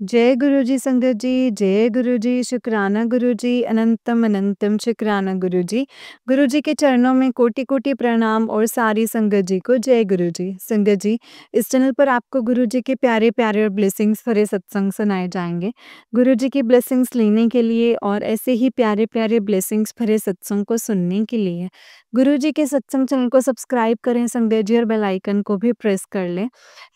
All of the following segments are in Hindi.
जय गुरु जी संगत जी, जय गुरु जी, शुक्राना गुरु जी, अनंतम अनंतम शुक्राना गुरु जी। गुरु जी के चरणों में कोटि-कोटि प्रणाम और सारी संगत जी को जय गुरु जी। संगत जी, इस चैनल पर आपको गुरु जी के प्यारे-प्यारे और ब्लेसिंग्स भरे सत्संग सुनाए जाएँगे। गुरु जी की ब्लेसिंग्स लेने के लिए और ऐसे ही प्यारे-प्यारे ब्लेसिंग्स भरे सत्संग को सुनने के लिए गुरु जी के सत्संग चैनल को सब्सक्राइब करें संगत जी और बेल आइकन को भी प्रेस कर लें।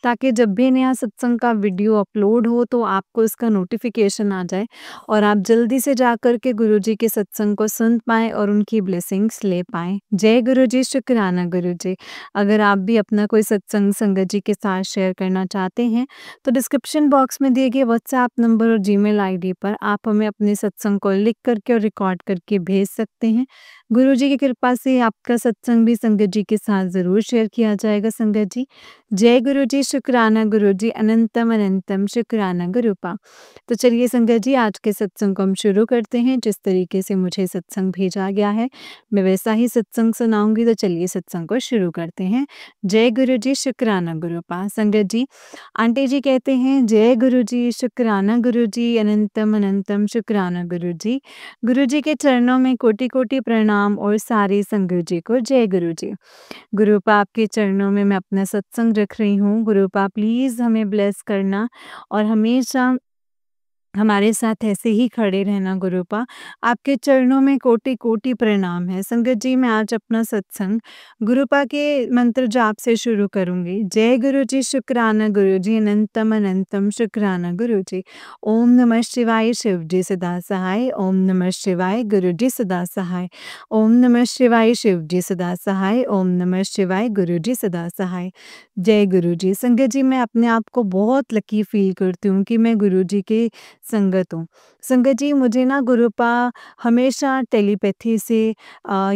ताकि जब भी नया सत्संग का वीडियो अपलोड हो तो आपको इसका नोटिफिकेशन आ जाए और आप जल्दी से जाकर के गुरु जी के सत्संग को सुन पाएँ और उनकी ब्लेसिंग्स ले पाएँ। जय गुरु जी, शुक्राना गुरु जी। अगर आप भी अपना कोई सत्संग संगत जी के साथ शेयर करना चाहते हैं, तो डिस्क्रिप्शन बॉक्स में दिए गए व्हाट्सएप नंबर और जीमेल आईडी पर आप हमें अपने सत्संग को लिख करके और रिकॉर्ड करके भेज सकते हैं। गुरु जी की कृपा से आपका सत्संग भी संगत जी के साथ ज़रूर शेयर किया जाएगा संगत जी। जय गुरु जी, शुक्राना गुरु जी, अनंतम अनंतम शुक्राना गुरुपा। तो चलिए संगत जी, आज के सत्संग को हम शुरू करते हैं। जिस तरीके से मुझे सत्संग भेजा गया है, मैं वैसा ही सत्संग सुनाऊँगी, तो चलिए सत्संग को शुरू करते हैं। जय गुरु जी, शुक्राना गुरुपा। संगत जी, आंटी जी कहते हैं जय गुरु जी, शुक्राना गुरु जी, अनंतम अनंतम शुक्राना गुरु जी। गुरु जी के चरणों में कोटि-कोटि प्रणाम और सारी संगत जी को जय गुरु जी। गुरुपा आपके चरणों में मैं अपना सत्संग रख रही हूँ। गुरुपा प्लीज़ हमें ब्लेस करना और हमेशा हमारे साथ ऐसे ही खड़े रहना गुरुपा। आपके चरणों में कोटि-कोटि प्रणाम है। संगत जी, मैं आज अपना सत्संग गुरुपा के मंत्र जाप से शुरू करूँगी। जय गुरु जी, शुक्राना गुरु जी, अनंतम अनंतम शुक्राना गुरु जी। ओम नमः शिवाय, शिव जी सदा सहाय। ओम नमः शिवाय, गुरु जी सदा सहाय। ओम नमः शिवाय, शिव जी सदा सहाय। ओम नमः शिवाय, गुरु जी सदा सहाय। जय गुरु जी। संगत जी, मैं अपने आप को बहुत लकी फ़ील करती हूँ कि मैं गुरु जी के संगत हूँ। संगत जी, मुझे ना गुरुपा हमेशा टेलीपैथी से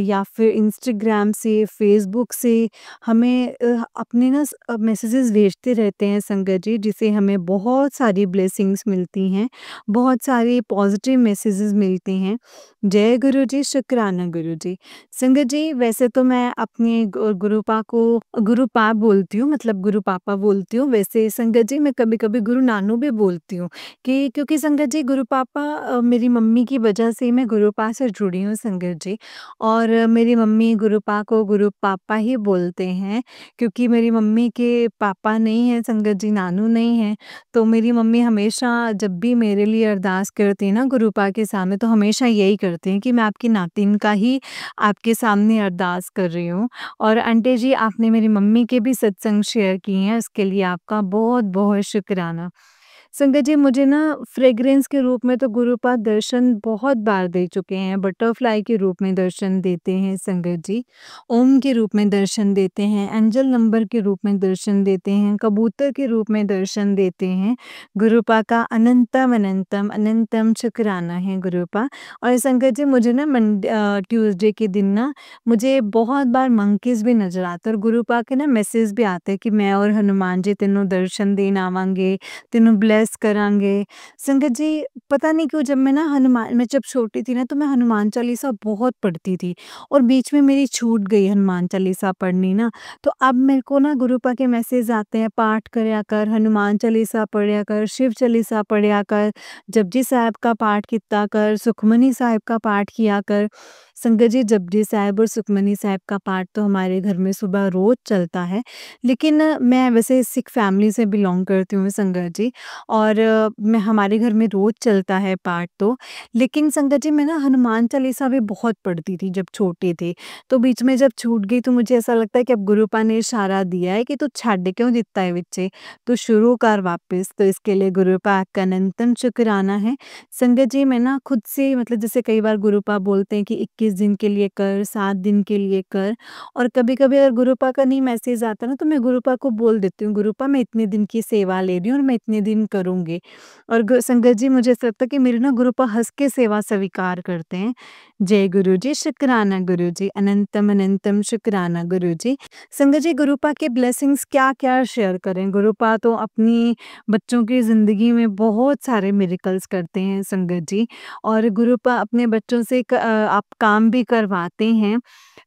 या फिर इंस्टाग्राम से, फ़ेसबुक से हमें अपने ना मैसेजेस भेजते रहते हैं संगत जी, जिससे हमें बहुत सारी ब्लेसिंग्स मिलती हैं, बहुत सारे पॉज़िटिव मैसेजेस मिलते हैं। जय गुरु जी, शुक्राना गुरु जी। संगत जी, वैसे तो मैं अपने गुरुपा को गुरुपा बोलती हूँ, मतलब गुरु पापा बोलती हूँ। वैसे संगत जी, मैं कभी-कभी गुरु नानू भी बोलती हूँ कि क्योंकि संगत जी, गुरु पापा मेरी मम्मी की वजह से मैं गुरुपा से जुड़ी हूँ संगत जी। और मेरी मम्मी गुरुपा को गुरु पापा ही बोलते हैं, क्योंकि मेरी मम्मी के पापा नहीं हैं संगत जी, नानू नहीं हैं। तो मेरी मम्मी हमेशा जब भी मेरे लिए अरदास करती हैं ना गुरुपा के सामने, तो हमेशा यही करती हैं कि मैं आपकी नातिन का ही आपके सामने अरदास कर रही हूँ। और आंटी जी, आपने मेरी मम्मी के भी सत्संग शेयर किए हैं, उसके लिए आपका बहुत-बहुत शुक्राना। संगत जी, मुझे ना फ्रेग्रेंस के रूप में तो गुरुपाद दर्शन बहुत बार दे चुके हैं, बटरफ्लाई के रूप में दर्शन देते हैं संगत जी, ओम के रूप में दर्शन देते हैं, एंजल नंबर के रूप में दर्शन देते हैं, कबूतर के रूप में दर्शन देते हैं। गुरुपा का अनंतम अनंतम अनंतम शुक्राना है गुरुपा। और संगत जी, मुझे ना ट्यूसडे के दिन ना मुझे बहुत बार मंकीज़ भी नज़र आते हैं और गुरुपा के ना मैसेज भी आते हैं कि मैं और हनुमान जी तेनों दर्शन देन आवांगे, तेनों ब्लेस करांगे। संगत जी, पता नहीं क्यों मैं जब छोटी थी ना, तो मैं हनुमान चालीसा बहुत पढ़ती थी और बीच में मेरी छूट गई हनुमान चालीसा पढ़नी ना। तो अब मेरे को ना गुरुपा के मैसेज आते हैं, पाठ करया कर, हनुमान चालीसा पढ़या कर, शिव चालीसा पढ़या कर, जपजी साहब का पाठ किया कर, सुखमनी साहिब का पाठ किया कर। संगत जी, जपजी साहब और सुखमनी साहिब का पाठ तो हमारे घर में सुबह रोज़ चलता है। लेकिन मैं वैसे सिख फैमिली से बिलॉन्ग करती हूँ संगत जी, और मैं हमारे घर में रोज़ चलता है पाठ तो। लेकिन संगत जी, मैं ना हनुमान चालीसा भी बहुत पढ़ती थी जब छोटे थे। तो बीच में जब छूट गई तो मुझे ऐसा लगता है कि अब गुरुपा ने इशारा दिया है कि तू छड्ड क्यों दिता है विचे, तू शुरू कर वापस। तो इसके लिए गुरुपा आपका अनंतम शुक्राना है। संगत जी, मैं ना खुद से, मतलब जैसे कई बार गुरुपा बोलते हैं कि 21 दिन के लिए कर, 7 दिन के लिए कर, और कभी-कभी अगर गुरुपा का नहीं मैसेज आता ना, तो मैं गुरुपा को बोल देती हूँ, गुरुपा मैं इतने दिन की सेवा ले रही हूँ और मैं इतने दिन करूँगी। और संगत जी, मुझे ऐसा लगता है कि मेरी ना गुरुपा हँस के सेवा स्वीकार करते हैं। जय गुरु जी, शुक्राना गुरु जी, अनंतम अनंतम शुक्राना गुरु जी। संगत जी, गुरुपा के ब्लेसिंग्स क्या-क्या शेयर करें? गुरुपा तो अपनी बच्चों की ज़िंदगी में बहुत सारे मिरेकल्स करते हैं संगत जी, और गुरुपा अपने बच्चों से आप काम भी करवाते हैं।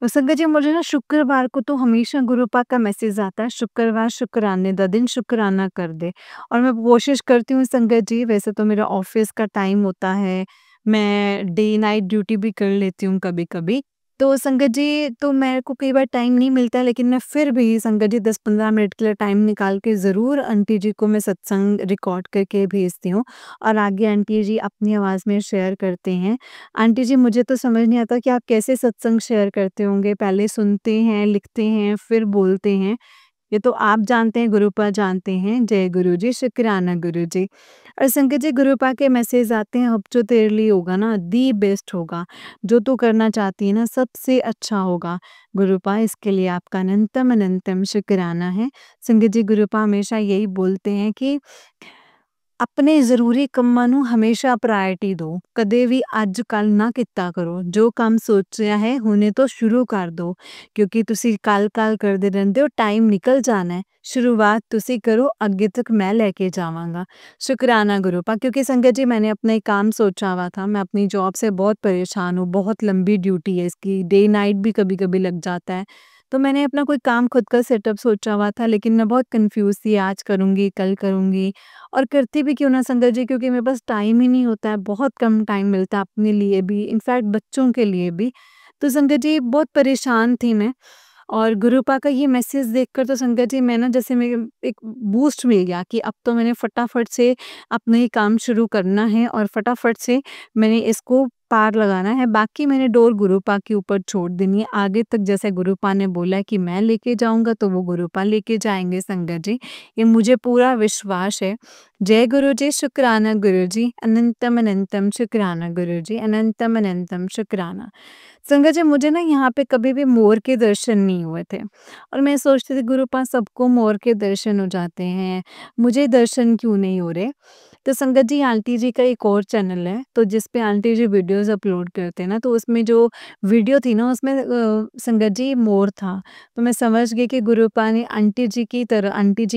संगत जी, मुझे ना शुक्रवार को तो हमेशा गुरुपा का मैसेज आता है, शुक्रवार शुक्राने दा दिन, शुक्राना कर दे। और मैं कोशिश करती हूँ संगत जी, वैसे तो मेरा ऑफ़िस का टाइम होता है, मैं डे नाइट ड्यूटी भी कर लेती हूँ कभी-कभी। तो संगत जी, तो मेरे को कई बार टाइम नहीं मिलता, लेकिन मैं फिर भी संगत जी 10-15 मिनट के लिए टाइम निकाल के ज़रूर आंटी जी को मैं सत्संग रिकॉर्ड करके भेजती हूँ और आगे आंटी जी अपनी आवाज़ में शेयर करते हैं। आंटी जी, मुझे तो समझ नहीं आता कि आप कैसे सत्संग शेयर करते होंगे? पहले सुनते हैं, लिखते हैं, फिर बोलते हैं। ये तो आप जानते हैं, गुरुपा जानते हैं। जय गुरु जी, शुक्राना गुरु जी। और संगत जी, गुरुपा के मैसेज आते हैं, अब जो तेरे लिए होगा ना दी बेस्ट होगा, जो तू करना चाहती है ना सबसे अच्छा होगा। गुरुपा, इसके लिए आपका अनंतम अनंतम शुक्राना है। संगत जी, गुरुपा हमेशा यही बोलते हैं कि ਆਪਣੇ ਜ਼ਰੂਰੀ ਕੰਮਾਂ ਨੂੰ ਹਮੇਸ਼ਾ ਪ੍ਰਾਇੋਰਟੀ ਦਿਓ। ਕਦੇ ਵੀ ਅੱਜ-ਕੱਲ੍ਹ ਨਾ ਕੀਤਾ ਕਰੋ। ਜੋ ਕੰਮ ਸੋਚਿਆ ਹੈ ਹੁਣੇ ਤੋਂ ਸ਼ੁਰੂ ਕਰ ਦਿਓ, ਕਿਉਂਕਿ ਤੁਸੀਂ ਕੱਲ੍ਹ-ਕੱਲ੍ਹ ਕਰਦੇ ਰਹਿੰਦੇ ਹੋ, ਟਾਈਮ ਨਿਕਲ ਜਾਣਾ ਹੈ। शुरुआत तुसी करो, आगे तक मैं लेके जावांगा। शुक्राना गुरुपा, क्योंकि संगत जी मैंने अपना एक काम सोचा हुआ था, मैं अपनी जॉब से बहुत परेशान हूँ, बहुत लंबी ड्यूटी है इसकी, डे नाइट भी कभी-कभी लग जाता है। तो मैंने अपना कोई काम खुद का सेटअप सोचा हुआ था, लेकिन मैं बहुत कन्फ्यूज़ थी, आज करूँगी, कल करूँगी और करती भी क्यों ना संगत जी, क्योंकि मेरे पास टाइम ही नहीं होता है, बहुत कम टाइम मिलता है अपने लिए भी, इनफैक्ट बच्चों के लिए भी। तो संगत जी बहुत परेशान थी मैं और गुरुपा का ये मैसेज देखकर तो संगत जी मैं ना जैसे मेरे एक बूस्ट मिल गया कि अब तो मैंने फटाफट से अपना ये काम शुरू करना है और फटाफट से मैंने इसको पार लगाना है। बाकी मैंने डोर गुरुपा के ऊपर छोड़ देनी है। आगे तक जैसे गुरुपा ने बोला है कि मैं लेके जाऊँगा, तो वो गुरुपा लेके जाएँगे संगत जी। ये मुझे पूरा विश्वास है। जय गुरु जी, शुक्राना गुरु जी, अनंतम अनंतम शुक्राना गुरु जी, अनंतम अनंतम शुक्राना। संगत जी, मुझे ना यहाँ पे कभी भी मोर के दर्शन नहीं हुए थे और मैं सोचती थी गुरुपा सबको मोर के दर्शन हो जाते हैं, मुझे दर्शन क्यों नहीं हो रहे? तो संगत जी, आंटी जी का एक और चैनल है, तो जिस पे आंटी जी वीडियोज़ अपलोड करते हैं ना, तो उसमें जो वीडियो थी ना उसमें संगत जी मोर था। तो मैं समझ गई कि गुरुपा ने आंटी जी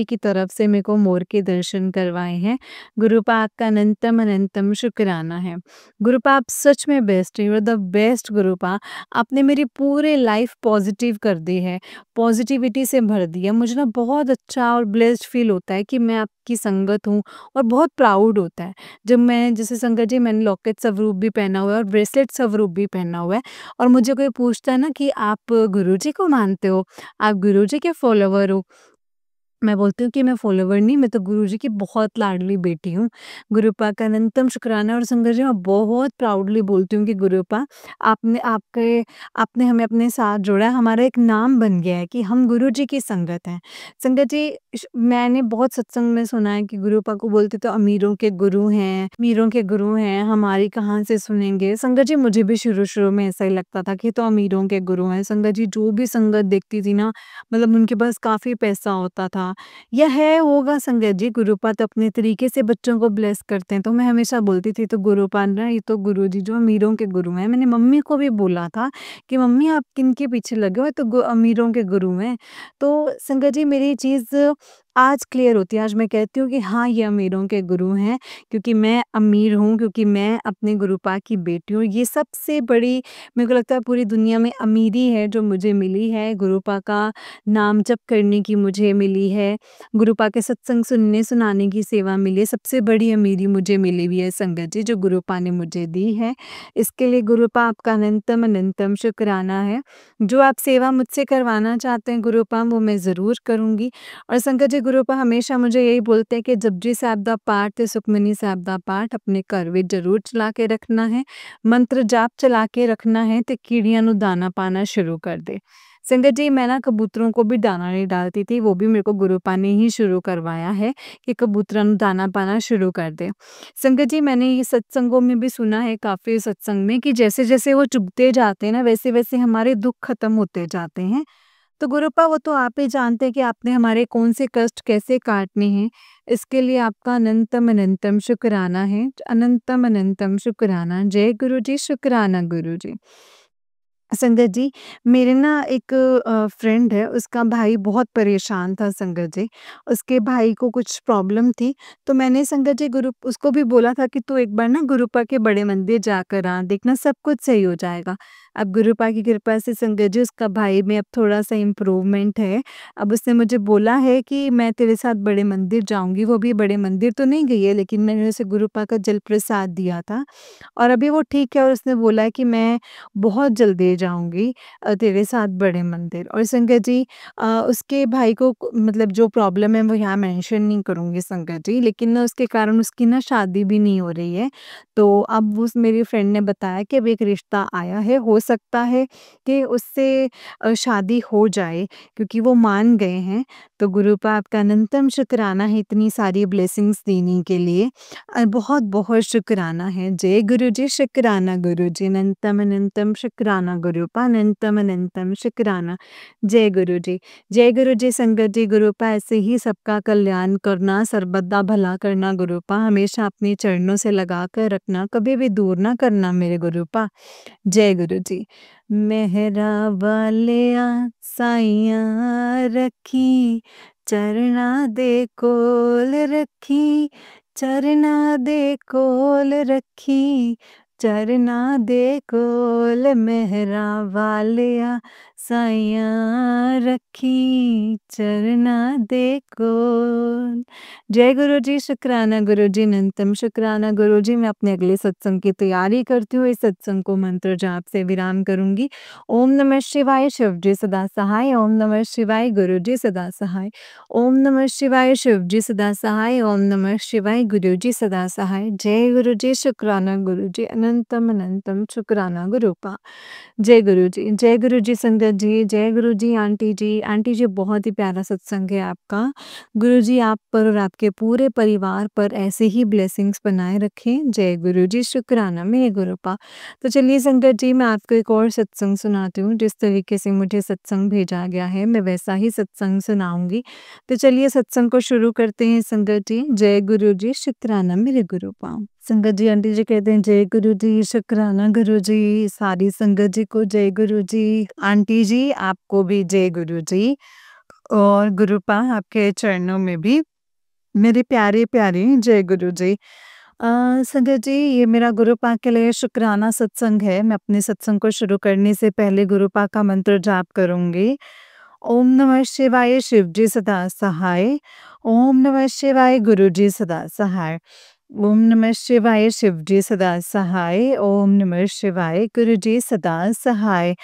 की तरफ से मेरे को मोर के दर्शन करवाए हैं। गुरुपा, आपका अनंतम अनंतम शुक्राना है। गुरुपा, आप सच में बेस्ट हैं, यू आर द बेस्ट गुरुपा। आपने मेरी पूरी लाइफ पॉजिटिव कर दी है, पॉजिटिविटी से भर दी है। मुझे ना बहुत अच्छा और ब्लेस्ड फील होता है कि मैं आपकी संगत हूँ और बहुत प्राउड होता है। जब मैं जैसे संगत जी, मैंने लॉकेट स्वरूप भी पहना हुआ है और ब्रेसलेट स्वरूप भी पहना हुआ है और मुझे कोई पूछता है ना कि आप गुरुजी को मानते हो? आप गुरुजी के फॉलोवर हो? मैं बोलती हूँ कि मैं फॉलोवर नहीं, मैं तो गुरुजी की बहुत लाडली बेटी हूँ। गुरुपा का अनंतम शुक्राना और संगत जी, मैं बहुत प्राउडली बोलती हूँ कि गुरुपा, आपने हमें अपने साथ जोड़ा है, हमारा एक नाम बन गया है कि हम गुरुजी की संगत हैं। संगत जी, मैंने बहुत सत्संग में सुना है कि गुरुपा को बोलते तो अमीरों के गुरु हैं, हमारी कहाँ से सुनेंगे? संगत जी, मुझे भी शुरू-शुरू में ऐसा ही लगता था कि ये तो अमीरों के गुरु हैं। संगत जी, जो भी संगत देखती थी ना, मतलब उनके पास काफ़ी पैसा होता था या है होगा संगत जी। गुरुपाद अपने तरीके से बच्चों को ब्लेस करते हैं, तो मैं हमेशा बोलती थी तो गुरुपाद ना, ये तो गुरुजी जो अमीरों के गुरु हैं। मैंने मम्मी को भी बोला था कि मम्मी आप किनके पीछे लगे हो, ये तो अमीरों के गुरु हैं। तो संगत जी, मेरी चीज़ आज क्लियर होती है। आज मैं कहती हूँ कि हाँ, ये अमीरों के गुरु हैं, क्योंकि मैं अमीर हूँ, क्योंकि मैं अपने गुरुपा की बेटी हूँ। ये सबसे बड़ी, मेरे को लगता है पूरी दुनिया में अमीरी है जो मुझे मिली है, गुरुपा का नाम जप करने की मुझे मिली है, गुरुपा के सत्संग सुनने सुनाने की सेवा मिली है। सबसे बड़ी अमीरी मुझे मिली हुई है संगत जी, जो गुरुपा ने मुझे दी है। इसके लिए गुरुपा, आपका अनंतम अनंतम शुक्राना है। जो आप सेवा मुझसे करवाना चाहते हैं गुरुपा, वो मैं ज़रूर करूँगी। और संगत जी, गुरुपा हमेशा मुझे यही बोलते हैं कि जपजी साहिब दा पाठ ते सुखमनी साहिब दा पाठ अपने घर विच ज़रूर चला के रखना है। मंत्र जाप चला के रखना है ते कीड़ियाँ नू दाना पाना शुरू कर दे। संगत जी, मैं ना कबूतरों को भी दाना नहीं डालती थी, वो भी मेरे को गुरुपा ने ही शुरू करवाया है कि कबूतरों नू दाना पाना शुरू कर दे। संगत जी, मैंने ये सत्संगों में भी सुना है, काफ़ी सत्संग में, कि जैसे-जैसे वो चुभते जाते हैं ना, वैसे-वैसे हमारे दुःख खत्म होते जाते हैं। तो गुरुपा, वो तो आप ही जानते हैं कि आपने हमारे कौन से कष्ट कैसे काटने हैं। इसके लिए आपका अनंतम अनंतम शुक्राना है। अनंतम अनंतम शुक्राना। जय गुरु जी, शुक्राना गुरु जी। संगत जी, मेरे ना एक फ्रेंड है, उसका भाई बहुत परेशान था संगत जी। उसके भाई को कुछ प्रॉब्लम थी, तो मैंने संगत जी गुरु उसको भी बोला था कि तू एक बार ना गुरुपा के बड़े मंदिर जाकर आ, देखना सब कुछ सही हो जाएगा। अब गुरुपा की कृपा से संगत जी उसका भाई में अब थोड़ा-सा इम्प्रूवमेंट है। अब उसने मुझे बोला है कि मैं तेरे साथ बड़े मंदिर जाऊँगी, वो भी बड़े मंदिर तो नहीं गई है लेकिन मैंने उसे गुरुपा का जल प्रसाद दिया था और अभी वो ठीक है और उसने बोला है कि मैं बहुत जल्दी जाऊँगी तेरे साथ बड़े मंदिर। और संगत जी उसके भाई को मतलब जो प्रॉब्लम है वो यहाँ मेंशन नहीं करूँगी संगत जी, लेकिन ना उसके कारण उसकी ना शादी भी नहीं हो रही है। तो अब उस मेरी फ्रेंड ने बताया कि अब एक रिश्ता आया है, हो सकता है कि उससे शादी हो जाए क्योंकि वो मान गए हैं। तो गुरुपा आपका अनंतम शुक्राना है इतनी सारी ब्लेसिंग्स देने के लिए। बहुत-बहुत शुक्राना है। जय गुरु जी, शुक्राना गुरु जी, अनंतम अनंतम शुक्राना गुरुपा, अनंतम अनंतम शुक्राना। जय गुरु जी। जय गुरु जी संगत जी, गुरुपा ऐसे ही सबका कल्याण करना, सर्वदा भला करना गुरुपा, हमेशा अपने चरणों से लगा कर रखना, कभी भी दूर ना करना मेरे गुरुपा। जय गुरु जी। मेहरा वालिया साइयां रखी, चरना दे कोल रखी, चरना दे कोल रखी, चरना दे कोल मेहरा वालिया साइयां रखी, चरना दे कोल। जय गुरु जी, शुक्राना गुरु जी, अनंतम शुक्राना गुरु जी। मैं अपने अगले सत्संग की तैयारी करती हूँ। इस सत्संग को मंत्र जाप से विराम करूँगी। ओम नमः शिवाय, शिव जी सदा सहाय। ओम नमः शिवाय, गुरु जी सदा सहाय। ओम नमः शिवाय, शिव जी सदा सहाय। ओम नमः शिवाय, गुरु जी सदा सहाय। जय गुरु जी, शुक्राना गुरु जी, अनंतम अनंतम शुक्राना गुरुपा। जय गुरु जी, जय गुरु जी संगत जी, जय गुरु जी आंटी जी। आंटी जी बहुत ही प्यारा सत्संग है आपका। गुरु जी आप पर और आपके पूरे परिवार पर ऐसे ही ब्लेसिंग्स बनाए रखें। जय गुरु जी, शुक्राना मेरे गुरुपा। तो चलिए संगत जी मैं आपको एक और सत्संग सुनाती हूँ। जिस तरीके से मुझे सत्संग भेजा गया है मैं वैसा ही सत्संग सुनाऊँगी। तो चलिए सत्संग को शुरू करते हैं संगत जी। जय गुरु जी, शुक्राना मेरे गुरुपा। संगत जी आंटी जी कहते हैं जय गुरु जी, शुक्राना गुरु जी, सारी संगत जी को जय गुरु जी। आंटी जी आपको भी जय गुरु जी और गुरुपा आपके चरणों में भी मेरे प्यारे-प्यारे जय गुरु जी। संगत जी ये मेरा गुरुपा के लिए शुक्राना सत्संग है। मैं अपने सत्संग को शुरू करने से पहले गुरुपा का मंत्र जाप करूँगी। ओम नमः शिवाय, शिव जी सदा सहाय। ओम नमः शिवाय, गुरु जी सदा सहाय। ओम नमः शिवाय, शिव जी सदा सहाय। ओम नमः शिवाय, गुरु जी सदा सहाय।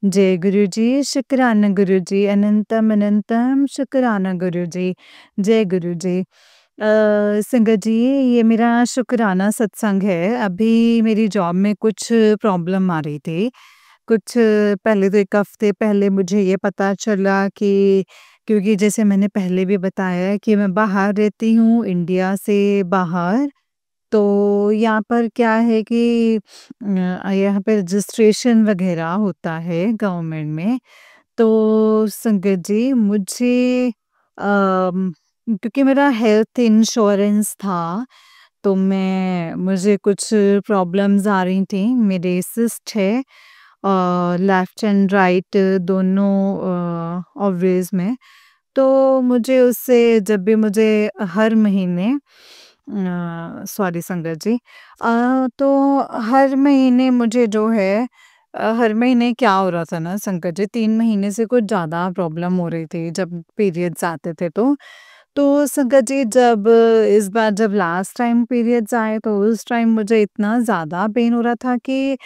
जय गुरु जी, शुक्राना गुरु जी, अनंतम अनंतम शुक्राना गुरु जी। जय गुरु जी। संगत जी ये मेरा शुक्राना सत्संग है। अभी मेरी जॉब में कुछ प्रॉब्लम आ रही थी। कुछ पहले तो 1 हफ्ते पहले मुझे ये पता चला कि क्योंकि जैसे मैंने पहले भी बताया है कि मैं बाहर रहती हूँ, इंडिया से बाहर। तो यहाँ पर क्या है कि यहाँ पे रजिस्ट्रेशन वगैरह होता है गवर्नमेंट में। तो संगत जी मुझे क्योंकि मेरा हेल्थ इंश्योरेंस था तो मुझे कुछ प्रॉब्लम्स आ रही थी। मेरे सिस्ट है लेफ्ट एंड राइट दोनों ओवरीज़ में। तो मुझे उससे जब भी मुझे हर महीने सॉरी संगत जी तो हर महीने मुझे जो है हर महीने क्या हो रहा था ना संकट जी 3 महीने से कुछ ज़्यादा प्रॉब्लम हो रही थी जब पीरियड्स आते थे तो संकट जी जब इस बार जब लास्ट टाइम पीरियड्स आए तो उस टाइम मुझे इतना ज़्यादा पेन हो रहा था कि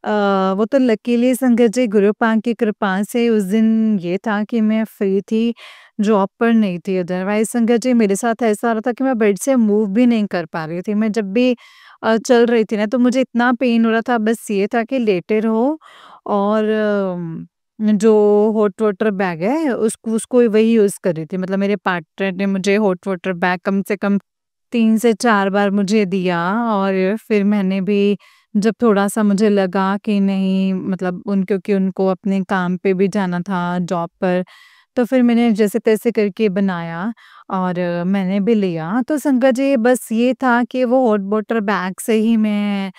वो तो लकीली संगत जी गुरु पाक की कृपा से उस दिन ये था कि मैं फ्री थी, जॉब पर नहीं थी। अदरवाइज़ संगत जी मेरे साथ ऐसा हो रहा था कि मैं बेड से मूव भी नहीं कर पा रही थी। मैं जब भी चल रही थी ना तो मुझे इतना पेन हो रहा था बस ये था कि लेटे रहो और जो हॉट वाटर बैग है उसको उसको वही यूज़ कर रही थी। मतलब मेरे पार्टनर ने मुझे हॉट वाटर बैग कम से कम 3 से 4 बार मुझे दिया और फिर मैंने भी जब थोड़ा-सा मुझे लगा कि नहीं मतलब उन क्योंकि उनको अपने काम पे भी जाना था जॉब पर, तो फिर मैंने जैसे-तैसे करके बनाया और मैंने भी लिया। तो संगत जी बस ये था कि वो हॉट वाटर बैग से ही मैं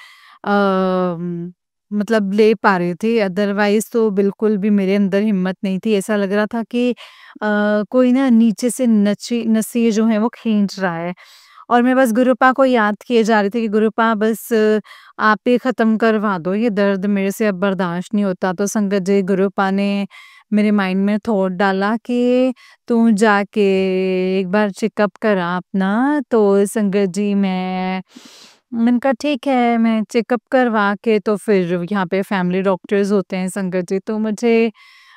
मतलब ले पा रही थी, अदरवाइज़ तो बिल्कुल भी मेरे अंदर हिम्मत नहीं थी। ऐसा लग रहा था कि कोई ना नीचे से नची नसें जो हैं वो खींच रहा है। और मैं बस गुरुपा को याद किए जा रही थी कि गुरुपा बस आप ही ख़त्म करवा दो, ये दर्द मेरे से अब बर्दाश्त नहीं होता। तो संगत जी गुरुपा ने मेरे माइंड में थॉट डाला कि तू जाके एक बार चेकअप करा अपना। तो संगत जी मैंने कहा ठीक है, मैं चेकअप करवा के तो फिर यहाँ पे फैमिली डॉक्टर्स होते हैं संगत जी, तो मुझे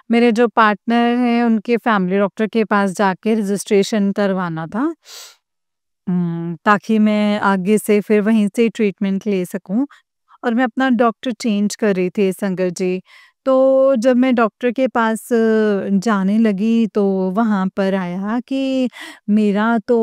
मेरे जो पार्टनर हैं उनके फैमिली डॉक्टर के पास जाके रजिस्ट्रेशन करवाना था। ताकि मैं आगे से फिर वहीं से ट्रीटमेंट ले सकूँ। और मैं अपना डॉक्टर चेंज कर रही थी संगत जी। तो जब मैं डॉक्टर के पास जाने लगी तो वहाँ पर आया कि मेरा तो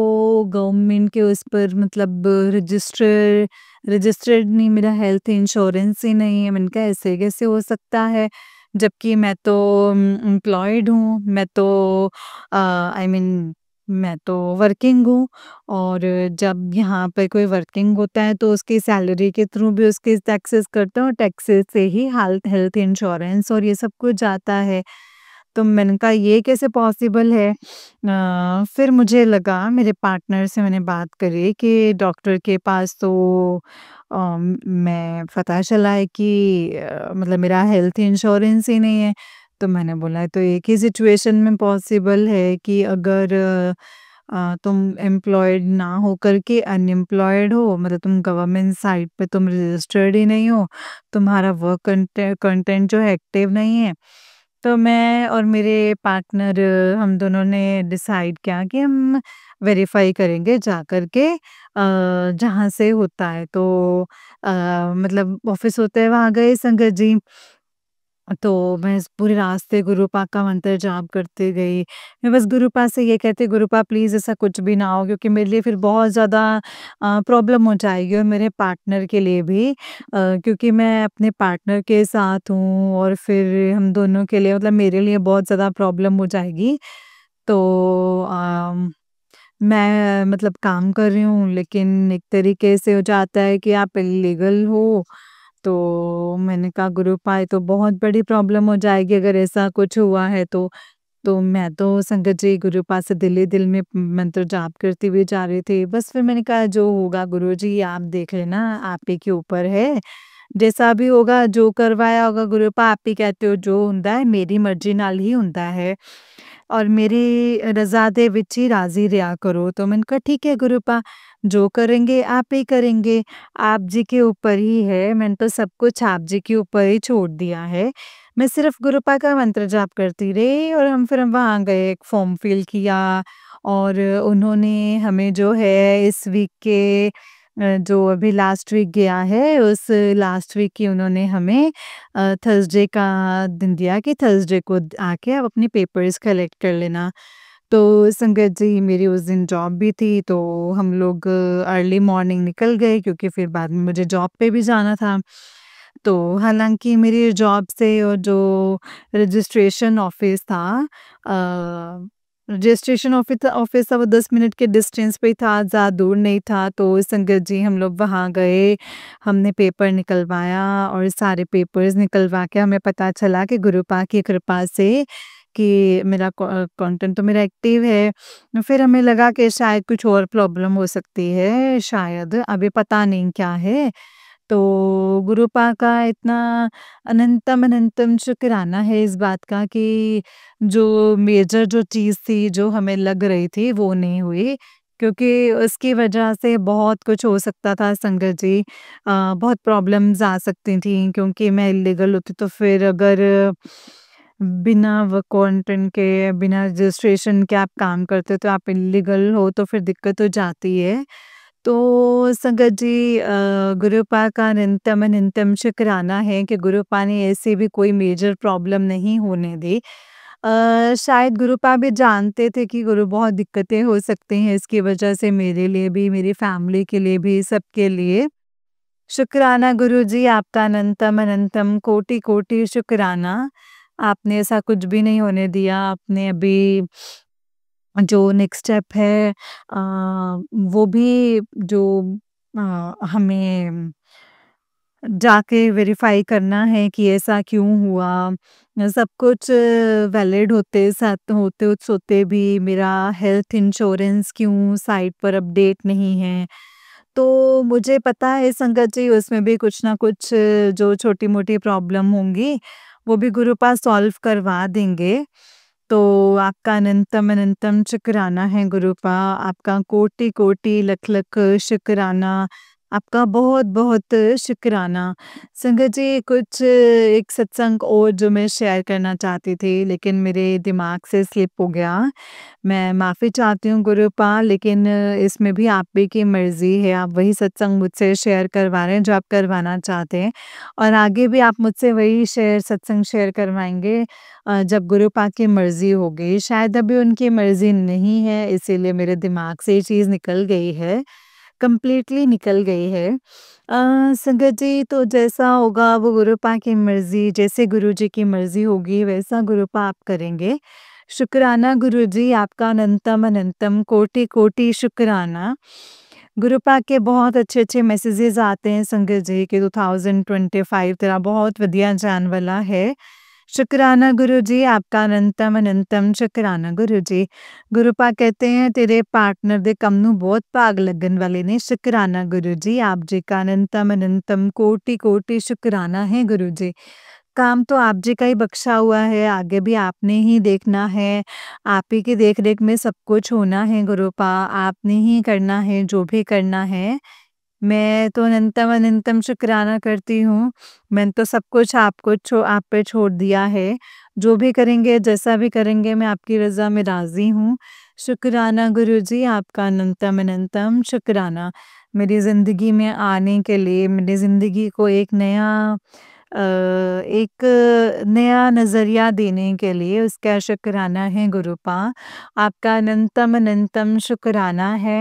गवर्नमेंट के उस पर मतलब रजिस्टर्ड नहीं, मेरा हेल्थ इंश्योरेंस ही नहीं है। मैंने कहा ऐसे कैसे हो सकता है? जबकि मैं तो एम्प्लॉयड हूँ, मैं तो आई मीन मैं तो वर्किंग हूँ। और जब यहाँ पे कोई वर्किंग होता है तो उसकी सैलरी के थ्रू भी उसके टैक्सेस करते हैं और टैक्सेस से ही हेल्थ हेल्थ इंश्योरेंस और ये सब कुछ जाता है। तो मैंने कहा ये कैसे पॉसिबल है? फिर मुझे लगा, मेरे पार्टनर से मैंने बात करी कि डॉक्टर के पास तो मैं पता चला है कि मतलब मेरा हेल्थ इंश्योरेंस ही नहीं है। तो मैंने बोला तो एक ही सिचुएशन में पॉसिबल है कि अगर तुम एम्प्लॉयड ना होकर के अनएम्प्लॉयड हो, मतलब तुम गवर्नमेंट साइट पे तुम रजिस्टर्ड ही नहीं हो, तुम्हारा वर्क कंटेंट जो है एक्टिव नहीं है। तो मैं और मेरे पार्टनर हम दोनों ने डिसाइड किया कि हम वेरीफाई करेंगे जा कर के जहाँ से होता है। तो मतलब ऑफिस होता है वहाँ गए संगत जी। तो मैं इस पूरे रास्ते गुरुपा का मंत्र जाप करते गई। मैं बस गुरुपा से ये कहती, गुरुपा प्लीज़ ऐसा कुछ भी ना हो, क्योंकि मेरे लिए फिर बहुत ज़्यादा प्रॉब्लम हो जाएगी और मेरे पार्टनर के लिए भी, क्योंकि मैं अपने पार्टनर के साथ हूँ और फिर हम दोनों के लिए मतलब मेरे लिए बहुत ज़्यादा प्रॉब्लम हो जाएगी। तो मैं मतलब काम कर रही हूँ लेकिन एक तरीके से हो जाता है कि आप इल्लीगल हो। तो मैंने कहा गुरुपा ये तो बहुत बड़ी प्रॉब्लम हो जाएगी अगर ऐसा कुछ हुआ है तो। तो मैं तो संगत जी गुरुपा से दिल ही दिल में मंत्र जाप करती हुई जा रही थी। बस फिर मैंने कहा जो होगा गुरुजी आप देख लेना, आप ही के ऊपर है। जैसा भी होगा, जो करवाया होगा गुरुपा, आप ही कहते हो जो हुंदा है मेरी मर्ज़ी नाल ही हुंदा है और मेरी रज़ा दे विच ही राज़ी रहा करो। तो मैंने कहा ठीक है गुरुपा, जो करेंगे आप ही करेंगे, आप जी के ऊपर ही है, मैंने तो सब कुछ आप जी के ऊपर ही छोड़ दिया है। मैं सिर्फ़ गुरुपा का मंत्र जाप करती रही और हम वहाँ गए, एक फॉर्म फिल किया और उन्होंने हमें जो है इस वीक के जो अभी लास्ट वीक गया है, उस लास्ट वीक की उन्होंने हमें थर्सडे का दिन दिया कि थर्सडे को आके आप अपने पेपर्स कलेक्ट कर लेना। तो संगत जी मेरी उस दिन जॉब भी थी तो हम लोग अर्ली मॉर्निंग निकल गए क्योंकि फिर बाद में मुझे जॉब पे भी जाना था। तो हालाँकि मेरी जॉब से और जो रजिस्ट्रेशन ऑफ़िस था, रजिस्ट्रेशन ऑफ़िस था वो 10 मिनट के डिस्टेंस पे ही था, ज़्यादा दूर नहीं था। तो संगत जी हम लोग वहाँ गए, हमने पेपर निकलवाया और सारे पेपर्स निकलवा के हमें पता चला कि गुरुपा की कृपा से कि मेरा कंटेंट तो मेरा एक्टिव है। फिर हमें लगा कि शायद कुछ और प्रॉब्लम हो सकती है, शायद अभी पता नहीं क्या है। तो गुरुपा का इतना अनंतम अनंतम शुक्राना है इस बात का कि जो मेजर जो चीज़ थी, जो हमें लग रही थी वो नहीं हुई। क्योंकि उसकी वजह से बहुत कुछ हो सकता था संगत जी। बहुत प्रॉब्लम्स आ सकती थी क्योंकि मैं इल्लीगल होती तो फिर अगर बिना वर्क कंटेंट के, बिना रजिस्ट्रेशन के आप काम करते हो तो आप इल्लीगल हो तो फिर दिक्कत हो जाती है। तो संगत जी गुरुपा का अनंतम अनंतम शुक्राना है कि गुरुपा ने ऐसी भी कोई मेजर प्रॉब्लम नहीं होने दी। शायद गुरुपा भी जानते थे कि गुरु बहुत दिक्कतें हो सकती हैं इसकी वजह से मेरे लिए भी, मेरी फैमिली के लिए भी, सबके लिए। शुक्राना गुरुजी आपका अनंतम अनंतम कोटि-कोटि शुक्राना। आपने ऐसा कुछ भी नहीं होने दिया। आपने अभी जो नेक्स्ट स्टेप है वो भी जो हमें जाके वेरीफ़ाई करना है कि ऐसा क्यों हुआ? सब कुछ वैलिड होते साथ होते भी मेरा हेल्थ इंश्योरेंस क्यों साइट पर अपडेट नहीं है? तो मुझे पता है संगत जी उसमें भी कुछ ना कुछ जो छोटी-मोटी प्रॉब्लम होंगी, वो भी गुरुपाद सॉल्व करवा देंगे। तो आपका अनंतम-अनंतम शुक्राना है गुरुपा, आपका कोटि-कोटि लख-लख शुक्राना, आपका बहुत-बहुत शुक्राना। संगत जी कुछ एक सत्संग और जो मैं शेयर करना चाहती थी, लेकिन मेरे दिमाग से स्लिप हो गया। मैं माफ़ी चाहती हूँ गुरुपा, लेकिन इसमें भी आप ही की मर्ज़ी है, आप वही सत्संग मुझसे शेयर करवा रहे हैं जो आप करवाना चाहते हैं और आगे भी आप मुझसे वही सत्संग शेयर करवाएँगे जब गुरुपा की मर्ज़ी होगी। शायद अभी उनकी मर्ज़ी नहीं है, इसीलिए मेरे दिमाग से ये चीज़ निकल गई है, कंप्लीटली निकल गई है। संगत जी तो जैसा होगा वो गुरुपा की मर्ज़ी, जैसे गुरुजी की मर्ज़ी होगी वैसा गुरुपा आप करेंगे। शुक्राना गुरुजी, आपका अनंतम-अनंतम कोटि-कोटि शुक्राना। गुरुपा के बहुत अच्छे-अच्छे मैसेजेस आते हैं संगत जी कि 2025 तेरा बहुत ਵਧੀਆ ਜਾਣ वाला है। शुक्राना गुरुजी, आपका अनंतम-अनंतम शुक्राना गुरुजी। गुरुपा कहते हैं तेरे पार्टनर ਦੇ ਕੰਮ ਨੂੰ ਬਹੁਤ ਭਾਗ ਲੱਗਣ ਵਾਲੇ ਨੇ। शुक्राना गुरुजी, आप जी का अनंतम-अनंतम कोटि-कोटि शुक्राना है गुरुजी। काम तो आप जी का ही बख्शा हुआ है, आगे भी आपने ही देखना है, आप ही की देख-रेख में सब कुछ होना है गुरुपा, आपने ही करना है जो भी करना है। मैं तो अनंतम-अनंतम शुक्राना करती हूँ, मैंने तो सब कुछ आप पे छोड़ दिया है। जो भी करेंगे, जैसा भी करेंगे मैं आपकी रज़ा में राज़ी हूँ। शुक्राना गुरुजी, आपका अनंतम-अनंतम शुक्राना। मेरी ज़िंदगी में आने के लिए, मेरी ज़िंदगी को एक नया नज़रिया देने के लिए उसका शुक्राना है गुरुपा। आपका अनंतम-अनंतम शुक्राना है।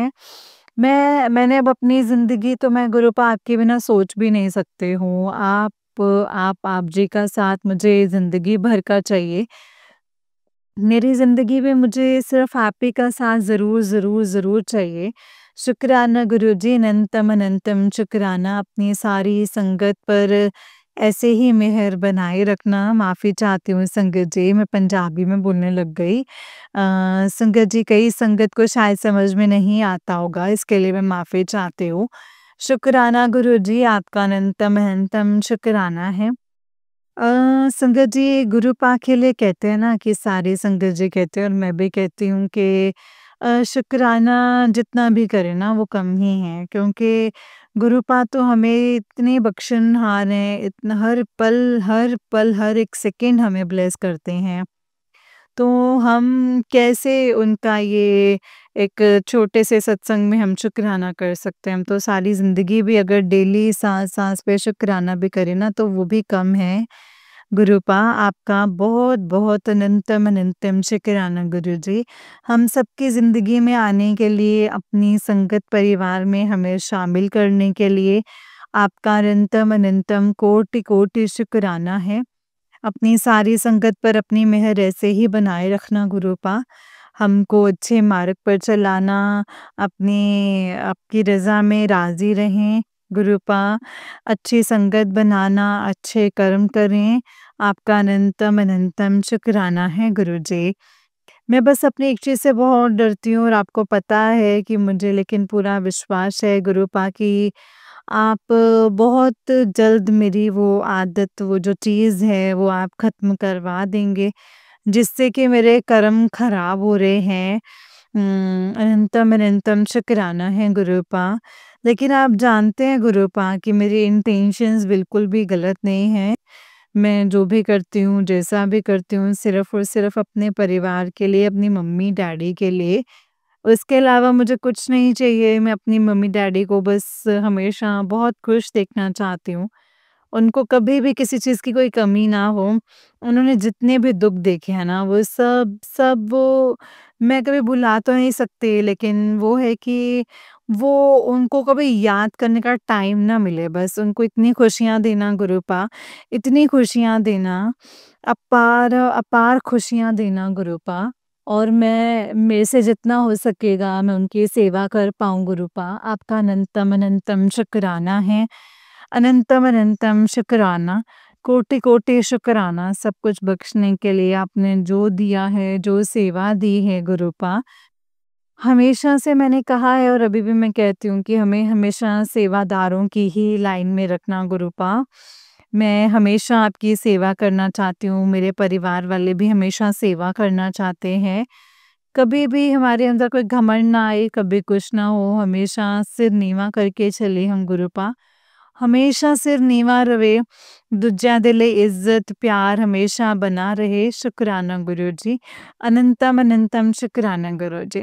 मैंने अब अपनी ज़िंदगी तो मैं गुरुपा आपके बिना सोच भी नहीं सकती हूँ। आप जी का साथ मुझे ज़िंदगी भर का चाहिए। मेरी ज़िंदगी में मुझे सिर्फ़ आप ही का साथ ज़रूर, ज़रूर, ज़रूर चाहिए। शुक्राना गुरुजी, अनंतम-अनंतम शुक्राना अपनी सारी संगत पर ऐसे ही मेहर बनाए रखना। माफ़ी चाहती हूँ संगत जी, मैं पंजाबी में बोलने लग गई। संगत जी कई संगत को शायद समझ में नहीं आता होगा, इसके लिए मैं माफ़ी चाहती हूँ। शुक्राना गुरुजी, आपका अनंतम-अनंतम शुक्राना है। संगत जी गुरु पाक के लिए कहते हैं ना कि सारी संगत जी कहते हैं और मैं भी कहती हूँ कि शुक्राना जितना भी करें ना वो कम ही है, क्योंकि गुरु पाक तो हमें इतने बख्शनहार हैं, इतना हर पल हर एक सेकंड हमें ब्लेस करते हैं। तो हम कैसे उनका ये एक छोटे से सत्संग में हम शुक्राना कर सकते हैं? हम तो सारी ज़िंदगी भी अगर डेली साँस-साँस पे शुक्राना भी करें ना तो वो भी कम है। गुरुपा आपका बहुत-बहुत अनंतम-अनंतम शुक्राना गुरुजी। हम सबकी ज़िंदगी में आने के लिए, अपनी संगत परिवार में हमें शामिल करने के लिए आपका अनंतम-अनंतम कोटि-कोटि शुक्राना है। अपनी सारी संगत पर अपनी मेहर ऐसे ही बनाए रखना गुरुपा। हमको अच्छे मार्ग पर चलाना, आपकी रज़ा में राज़ी रहें गुरुपा। अच्छी संगत बनाना, अच्छे कर्म करें, आपका अनंतम-अनंतम शुक्राना है गुरुजी। मैं बस अपनी एक चीज़ से बहुत डरती हूँ और आपको पता है कि मुझे लेकिन पूरा विश्वास है गुरुपा कि आप बहुत जल्द मेरी वो आदत, वो जो चीज़ है वो आप ख़त्म करवा देंगे, जिससे कि मेरे कर्म ख़राब हो रहे हैं। अनंतम-अनंतम शुक्राना है गुरुपा। लेकिन आप जानते हैं गुरुपा कि मेरी इंटेंशंस बिल्कुल भी गलत नहीं हैं। मैं जो भी करती हूँ, जैसा भी करती हूँ, सिर्फ़ और सिर्फ़ अपने परिवार के लिए, अपनी मम्मी-डैडी के लिए। उसके अलावा मुझे कुछ नहीं चाहिए, मैं अपनी मम्मी-डैडी को बस हमेशा बहुत खुश देखना चाहती हूँ। उनको कभी भी किसी चीज़ की कोई कमी ना हो। उन्होंने जितने भी दुःख देखे हैं ना, वो सब वो मैं कभी भुला तो नहीं सकती, लेकिन वो है कि वो उनको कभी याद करने का टाइम ना मिले, बस उनको इतनी खुशियाँ देना गुरुपा, इतनी खुशियाँ देना, अपार खुशियाँ देना गुरुपा। और मैं मेरे से जितना हो सकेगा मैं उनकी सेवा कर पाऊँ गुरुपा। आपका अनंतम-अनंतम शुक्राना है। अनंतम अनंतम शुक्राना, कोटि कोटि शुक्राना सब कुछ बख्शने के लिए आपने जो दिया है, जो सेवा दी है गुरुपा। हमेशा से मैंने कहा है और अभी भी मैं कहती हूँ कि हमें हमेशा सेवादारों की ही लाइन में रखना गुरुपा। मैं हमेशा आपकी सेवा करना चाहती हूँ, मेरे परिवार वाले भी हमेशा सेवा करना चाहते हैं। कभी भी हमारे अंदर कोई घमंड ना आए, कभी कुछ ना हो, हमेशा सिर नीवा करके चले हम गुरुपा। हमेशा सिर नीवा रवे, दूजिਆਂ ਦੇ ਲਈ ਇੱਜ਼ਤ ਪਿਆਰ ਹਮੇਸ਼ਾ ਬਣਾ ਰਹੇ। शुक्राना गुरु जी, अनंतम अनंतम शुक्राना गुरु जी।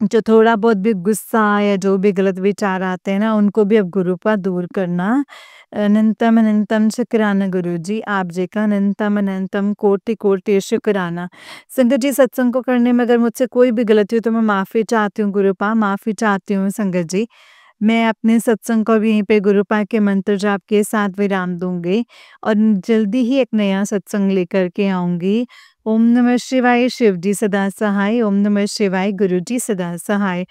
जो थोड़ा बहुत भी गुस्सा या जो भी गलत विचार आते हैं ना, उनको भी अब गुरुपा दूर करना। अनंतम अनंतम शुक्राना गुरु जी, आप जी का अनंतम अनंतम कोटि कोटि शुक्राना। संगत जी, सत्संग को करने में अगर मुझसे कोई भी गलती हो तो मैं माफ़ी चाहती हूँ गुरुपा, माफ़ी चाहती हूँ संगत जी। मैं अपने सत्संग को भी यहीं पे गुरुपा के मंत्र जाप के साथ विराम दूँगी और जल्दी ही एक नया सत्संग लेकर के आऊँगी। ओम नमः शिवाय, शिव जी सदा सहाय। ओम नमः शिवाय, गुरु जी सदा सहाय।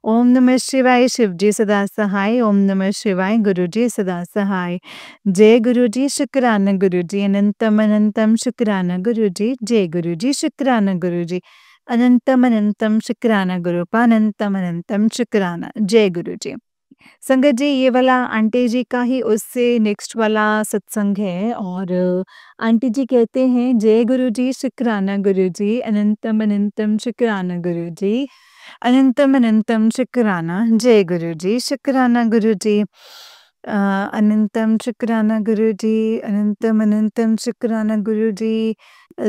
ओम नमः शिवाय, शिव जी सदा सहाय। ओम नमः शिवाय, गुरु जी सदा सहाय। जय गुरु जी, शुक्राना गुरु जी, अनंतम अनंतम शुक्राना गुरु जी। जय गुरु जी, शुक्राना गुरु जी, अनंतम अनंतम शुक्राना गुरुपा, अनंतम अनंतम शुक्राना। जय गुरु जी। संगत जी, ये वाला आंटी जी का ही उससे नेक्स्ट वाला सत्संग है और आंटी जी कहते हैं, जय गुरु जी, शुक्राना गुरु जी, अनंतम अनंतम शुक्राना गुरु जी, अनंतम अनंतम शुक्राना। जय गुरु जी, शुक्राना गुरु जी, अनंतम शुक्राना गुरु जी, अनंतम अनंतम शुक्राना गुरु जी।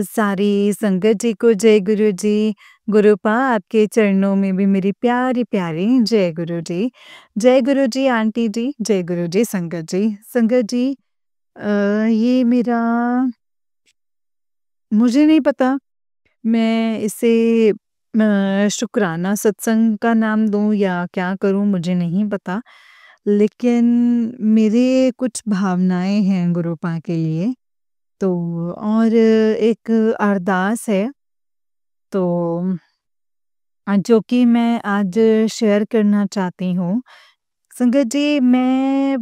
सारी संगत जी को जय गुरु जी। गुरुपा, आपके चरणों में भी मेरी प्यारी प्यारी जय गुरु जी। जय गुरु जी आंटी जी, जय गुरु जी संगत जी। संगत जी, ये मेरा, मुझे नहीं पता मैं इसे शुक्राना सत्संग का नाम दूँ या क्या करूँ, मुझे नहीं पता। लेकिन मेरे कुछ भावनाएँ हैं गुरुपा के लिए, तो और एक अरदास है, तो जो कि मैं आज शेयर करना चाहती हूँ। संगत जी, मैं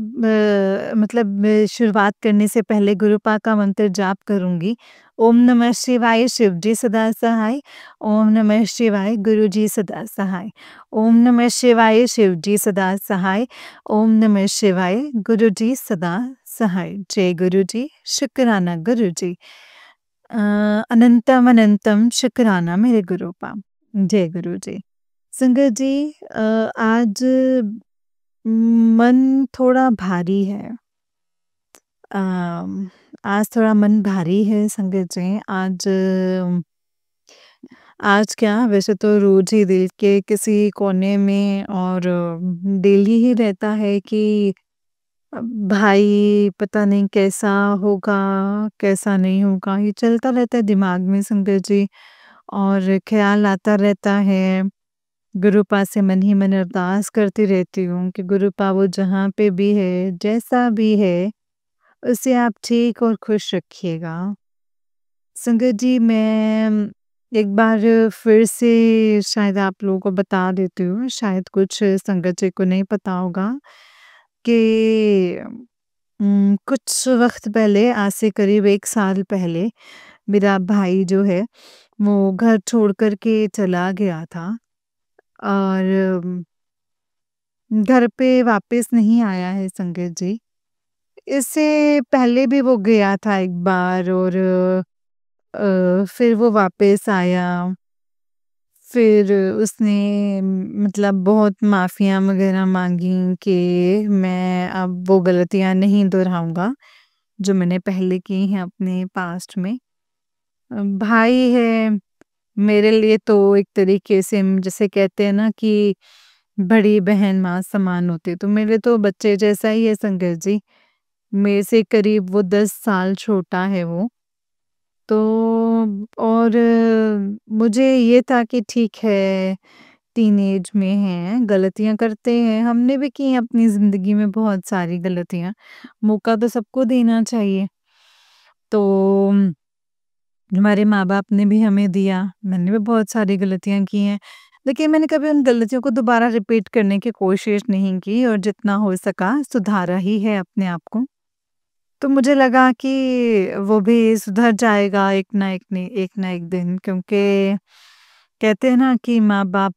मतलब शुरुआत करने से पहले गुरुपा का मंत्र जाप करूँगी। ओम नमः शिवाय, शिव जी सदा सहाय। ओम नमः शिवाय, गुरु जी सदा सहाय। ओम नमः शिवाय, शिव जी सदा सहाय। ओम नमः शिवाय, गुरु जी सदा सहाय। जय गुरु जी, शुक्राना गुरु जी। अनंतम अनंतम शुक्राना मेरे गुरुपा। जय गुरु जी। संगत जी, आज मन थोड़ा भारी है। आज थोड़ा मन भारी है संगत जी। आज क्या, वैसे तो रोज़ ही दिल के किसी कोने में और डेली ही रहता है कि भाई पता नहीं कैसा होगा, कैसा नहीं होगा, ये चलता रहता है दिमाग में संगत जी। और ख़्याल आता रहता है। गुरुपा से मन ही मन अरदास करती रहती हूँ कि गुरुपा वो जहाँ पे भी है, जैसा भी है, उसे आप ठीक और खुश रखिएगा। संगत जी, मैं एक बार फिर से शायद आप लोगों को बता देती हूँ, शायद कुछ संगत जी को नहीं पता होगा कि कुछ वक़्त पहले, आज से करीब 1 साल पहले, मेरा भाई जो है, वो घर छोड़ कर के चला गया था और घर पे वापस नहीं आया है संगत जी। इससे पहले भी वो गया था एक बार और फिर वो वापस आया। फिर उसने मतलब बहुत माफ़ियाँ वग़ैरह माँगी कि मैं अब वो गलतियाँ नहीं दोहराऊँगा, जो मैंने पहले की हैं अपने पास्ट में। भाई है मेरे लिए तो एक तरीके से जैसे कहते हैं ना कि बड़ी बहन माँ समान होती है, तो मेरे तो बच्चे जैसा ही है संगत जी। मेरे से करीब वो 10 साल छोटा है वो। तो और मुझे ये था कि ठीक है, टीनेज में हैं, गलतियाँ करते हैं, हमने भी की हैं अपनी ज़िंदगी में बहुत सारी गलतियाँ, मौका तो सबको देना चाहिए। तो हमारे माँ-बाप ने भी हमें दिया, मैंने भी बहुत सारी गलतियाँ की हैं। लेकिन मैंने कभी उन गलतियों को दोबारा रिपीट करने की कोशिश नहीं की और जितना हो सका सुधारा ही है अपने आप को। तो मुझे लगा कि वो भी सुधर जाएगा एक ना एक दिन, क्योंकि कहते हैं ना कि माँ-बाप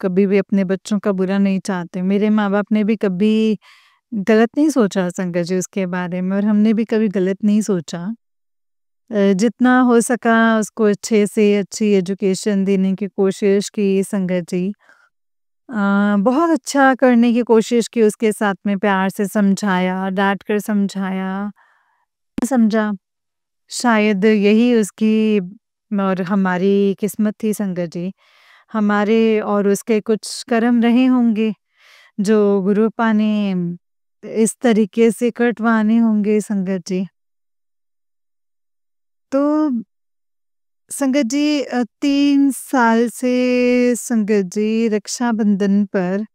कभी भी अपने बच्चों का बुरा नहीं चाहते। मेरे माँ-बाप ने भी कभी गलत नहीं सोचा संगत जी उसके बारे में, और हमने भी कभी गलत नहीं सोचा। जितना हो सका उसको अच्छे से अच्छी एजुकेशन देने की कोशिश की संगत जी। बहुत अच्छा करने की कोशिश की, उसके साथ में प्यार से समझाया, डाँट कर समझाया, समझा। शायद यही उसकी और हमारी किस्मत थी संगत जी। हमारे और उसके कुछ कर्म रहे होंगे, जो गुरुपा ने इस तरीके से कटवाने होंगे संगत जी। तो संगत जी 3 साल से संगत जी रक्षाबंधन पर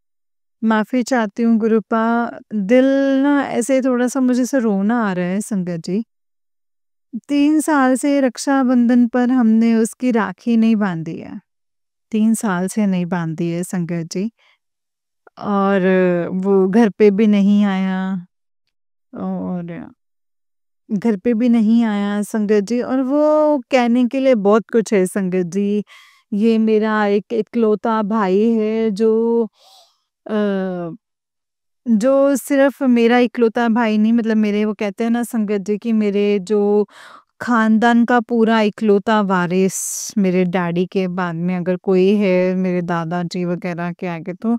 माफ़ी चाहती हूँ गुरुपा। दिल ना ऐसे थोड़ा-सा मुझे ऐसे रोना आ रहा है संगत जी। 3 साल से रक्षाबंधन पर हमने उसकी राखी नहीं बाँधी है। 3 साल से नहीं बाँधी है संगत जी, और वो घर पे भी नहीं आया, और घर पे भी नहीं आया संगत जी, और वो कहने के लिए बहुत कुछ है संगत जी। ये मेरा एक इकलौता भाई है अ, जो सिर्फ़ मेरा इकलौता भाई नहीं, मतलब मेरे, वो कहते हैं ना संगत जी कि मेरे जो खानदान का पूरा इकलौता वारिस मेरे डैडी के बाद में अगर कोई है, मेरे दादाजी वग़ैरह के आगे, तो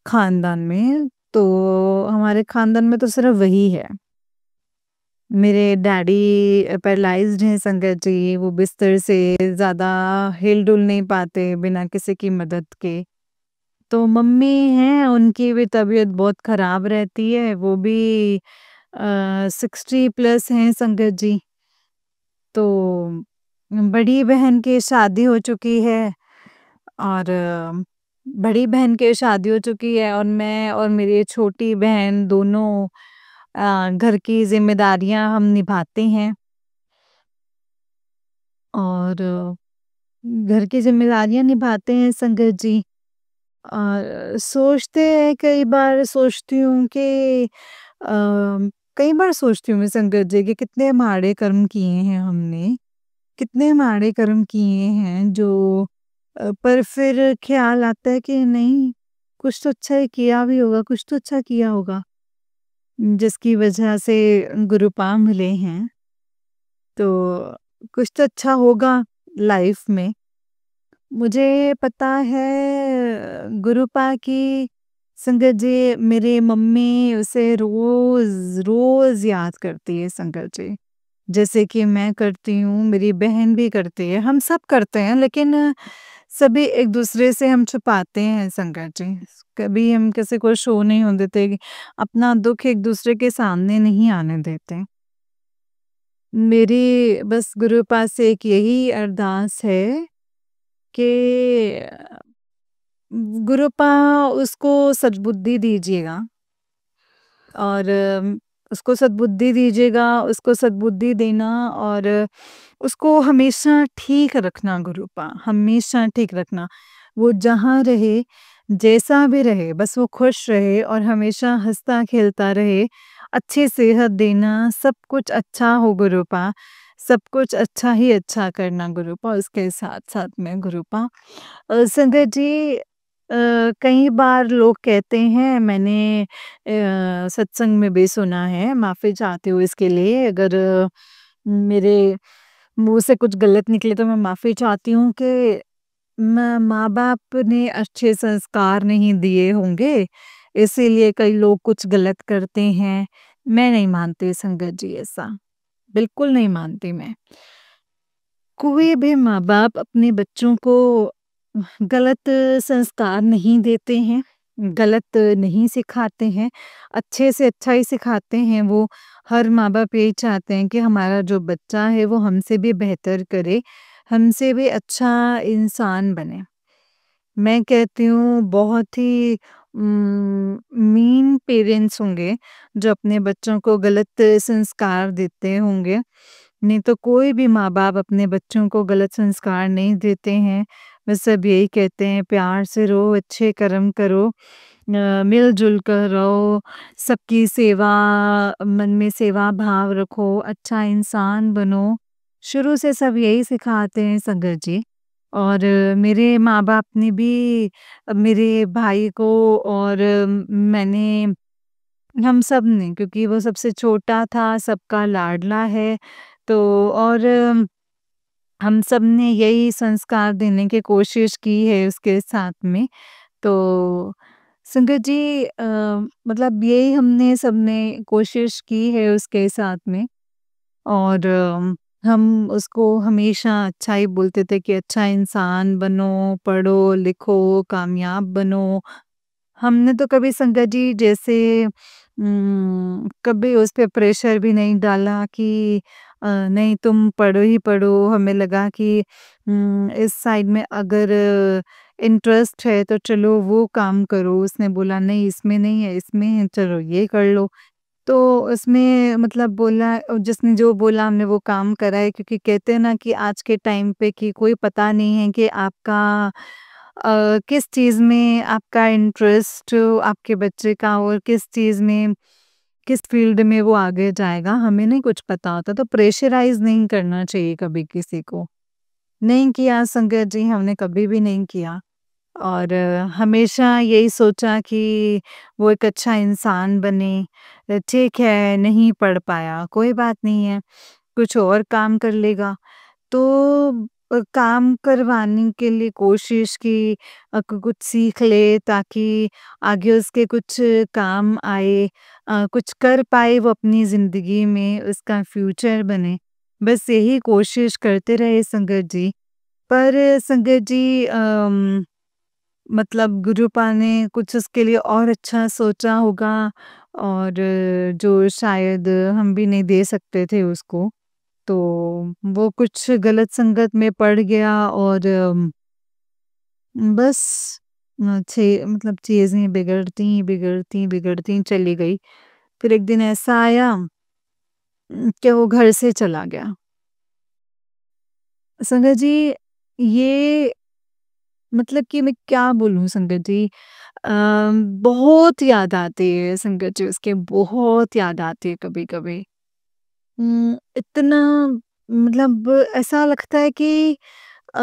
खानदान में, तो हमारे खानदान में तो सिर्फ़ वही है। मेरे डैडी पैरालाइज़्ड हैं संगत जी, वो बिस्तर से ज़्यादा हिल-डुल नहीं पाते बिना किसी की मदद के। तो मम्मी हैं, उनकी भी तबीयत बहुत ख़राब रहती है, वो भी 60 प्लस हैं संगत जी। तो बड़ी बहन की शादी हो चुकी है, और बड़ी बहन की शादी हो चुकी है, और मैं और मेरी छोटी बहन दोनों घर की ज़िम्मेदारियाँ हम निभाते हैं, और घर की ज़िम्मेदारियाँ निभाते हैं संगत जी। सोचते हैं, कई बार सोचती हूँ कि कई बार सोचती हूँ मैं संगत जी कि कितने माड़े कर्म किए हैं हमने, कितने माड़े कर्म किए हैं जो पर फिर ख़्याल आता है कि नहीं, कुछ तो अच्छा ही किया भी होगा, कुछ तो अच्छा किया होगा, जिसकी वजह से गुरुपाम मिले हैं। तो कुछ तो अच्छा होगा लाइफ़ में। मुझे पता है गुरुपा की संगत जी, मेरी मम्मी उसे रोज़ याद करती है संगत जी। जैसे कि मैं करती हूँ, मेरी बहन भी करती है, हम सब करते हैं, लेकिन सभी एक-दूसरे से हम छुपाते हैं संगत जी। कभी हम किसी को शो नहीं होने देते, अपना दुःख एक-दूसरे के सामने नहीं आने देते। मेरी बस गुरुपा से एक यही अरदास है कि गुरुपा उसको सद्बुद्धि दीजिएगा, और उसको सद्बुद्धि दीजिएगा, उसको सद्बुद्धि देना, और उसको हमेशा ठीक रखना गुरुपा, हमेशा ठीक रखना। वो जहाँ रहे, जैसा भी रहे, बस वो खुश रहे और हमेशा हँसता-खेलता रहे, अच्छी सेहत देना, सब कुछ अच्छा हो गुरुपा, सब कुछ अच्छा ही अच्छा करना गुरुपा, उसके साथ-साथ में गुरुपा। संगत जी कई बार लोग कहते हैं, मैंने सत्संग में भी सुना है, माफ़ी चाहती हूँ इसके लिए अगर मेरे मुँह से कुछ गलत निकले, तो मैं माफ़ी चाहती हूँ कि माँ-बाप ने अच्छे संस्कार नहीं दिए होंगे, इसीलिए कई लोग कुछ गलत करते हैं। मैं नहीं मानती संगत जी ऐसा, बिल्कुल नहीं मानती मैं। कोई भी माँ-बाप अपने बच्चों को गलत संस्कार नहीं देते हैं, गलत नहीं सिखाते हैं, अच्छे से अच्छा ही सिखाते हैं वो। हर माँ-बाप यही चाहते हैं कि हमारा जो बच्चा है वो हमसे भी बेहतर करे, हमसे भी अच्छा इंसान बने। मैं कहती हूँ बहुत ही मीन पेरेंट्स होंगे जो अपने बच्चों को गलत संस्कार देते होंगे। नहीं तो कोई भी माँ-बाप अपने बच्चों को गलत संस्कार नहीं देते हैं। बस सब यही कहते हैं प्यार से रहो, अच्छे कर्म करो, मिल-जुल कर रहो, सबकी सेवा, मन में सेवा भाव रखो, अच्छा इंसान बनो। शुरू से सब यही सिखाते हैं संगत जी। और मेरे माँ-बाप ने भी मेरे भाई को और मैंने हम सब ने, क्योंकि वो सबसे छोटा था, सबका लाडला है, तो और हम सब ने यही संस्कार देने की कोशिश की है उसके साथ में। तो संगत जी मतलब यही हमने सबने कोशिश की है उसके साथ में। और हम उसको हमेशा अच्छा ही बोलते थे कि अच्छा इंसान बनो, पढ़ो, लिखो, कामयाब बनो। हमने तो कभी संगत जी जैसे कभी उस पे प्रेशर भी नहीं डाला कि नहीं तुम पढ़ो ही पढ़ो। हमें लगा कि इस साइड में अगर इंटरेस्ट है तो चलो वो काम करो। उसने बोला नहीं इसमें नहीं है, इसमें है, चलो ये कर लो। तो उसमें मतलब बोला, जिसने जो बोला हमने वो काम करा है, क्योंकि कहते हैं ना कि आज के टाइम पे कि कोई पता नहीं है कि आपका किस चीज़ में आपका इंटरेस्ट आपके बच्चे का और किस चीज़ में, किस फील्ड में वो आगे जाएगा, हमें नहीं कुछ पता होता। तो प्रेशराइज़ नहीं करना चाहिए कभी किसी को। नहीं किया संगत जी, हमने कभी भी नहीं किया। और हमेशा यही सोचा कि वो एक अच्छा इंसान बने। ठीक है, नहीं पढ़ पाया, कोई बात नहीं है, कुछ और काम कर लेगा। तो काम करवाने के लिए कोशिश की, कुछ सीख ले ताकि आगे उसके कुछ काम आए, कुछ कर पाए वो अपनी ज़िंदगी में, उसका फ्यूचर बने। बस यही कोशिश करते रहे संगत जी। पर संगत जी मतलब गुरुपा ने कुछ उसके लिए और अच्छा सोचा होगा, और जो शायद हम भी नहीं दे सकते थे उसको। तो वो कुछ गलत संगत में पड़ गया और बस मतलब चीज़ें बिगड़ती, बिगड़ती, बिगड़ती चली गई। फिर एक दिन ऐसा आया कि वो घर से चला गया। संगत जी ये मतलब कि मैं क्या बोलूँ संगत जी, बहुत याद आती है संगत जी उसके, बहुत याद आती है कभी-कभी। इतना मतलब ऐसा लगता है कि अ,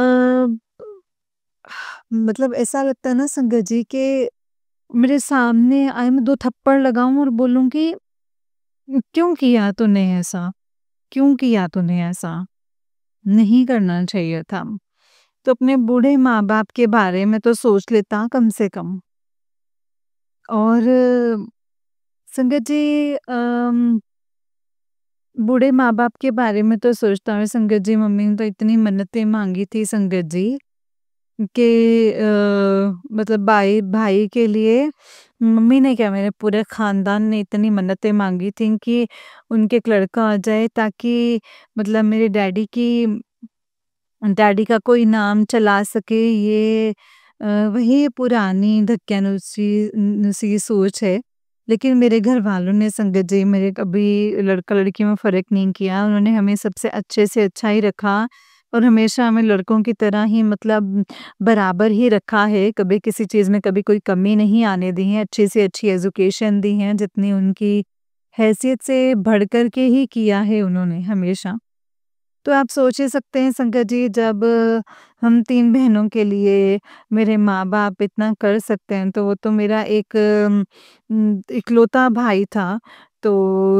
मतलब ऐसा लगता है ना संगत जी कि मेरे सामने आए, मैं 2 थप्पड़ लगाऊँ और बोलूँ कि क्यों किया तूने ऐसा? क्यों किया तूने ऐसा? नहीं करना चाहिए था। तो अपने बूढ़े माँ-बाप के बारे में तो सोच लेता कम से कम। और संगत जी बूढ़े माँ-बाप के बारे में तो सोचता हूँ संगत जी, मम्मी ने तो इतनी मन्नतें माँगी थी संगत जी कि मतलब भाई भाई के लिए, मम्मी ने क्या मेरे पूरे ख़ानदान ने इतनी मन्नतें माँगी थी कि उनके एक लड़का आ जाए ताकि मतलब मेरे डैडी का कोई नाम चला सके। ये वही पुरानी ढकेलुसी सी सोच है। लेकिन मेरे घर वालों ने संगत जी मेरे कभी लड़का-लड़की में फ़र्क नहीं किया। उन्होंने हमें सबसे अच्छे से अच्छा ही रखा और हमेशा हमें लड़कों की तरह ही मतलब बराबर ही रखा है। कभी किसी चीज़ में कभी कोई कमी नहीं आने दी है। अच्छी से अच्छी एजुकेशन दी है, जितनी उनकी हैसियत से बढ़ कर के ही किया है उन्होंने हमेशा। तो आप सोच ही सकते हैं संगत जी, जब हम 3 बहनों के लिए मेरे माँ-बाप इतना कर सकते हैं, तो वो तो मेरा एक इकलौता भाई था। तो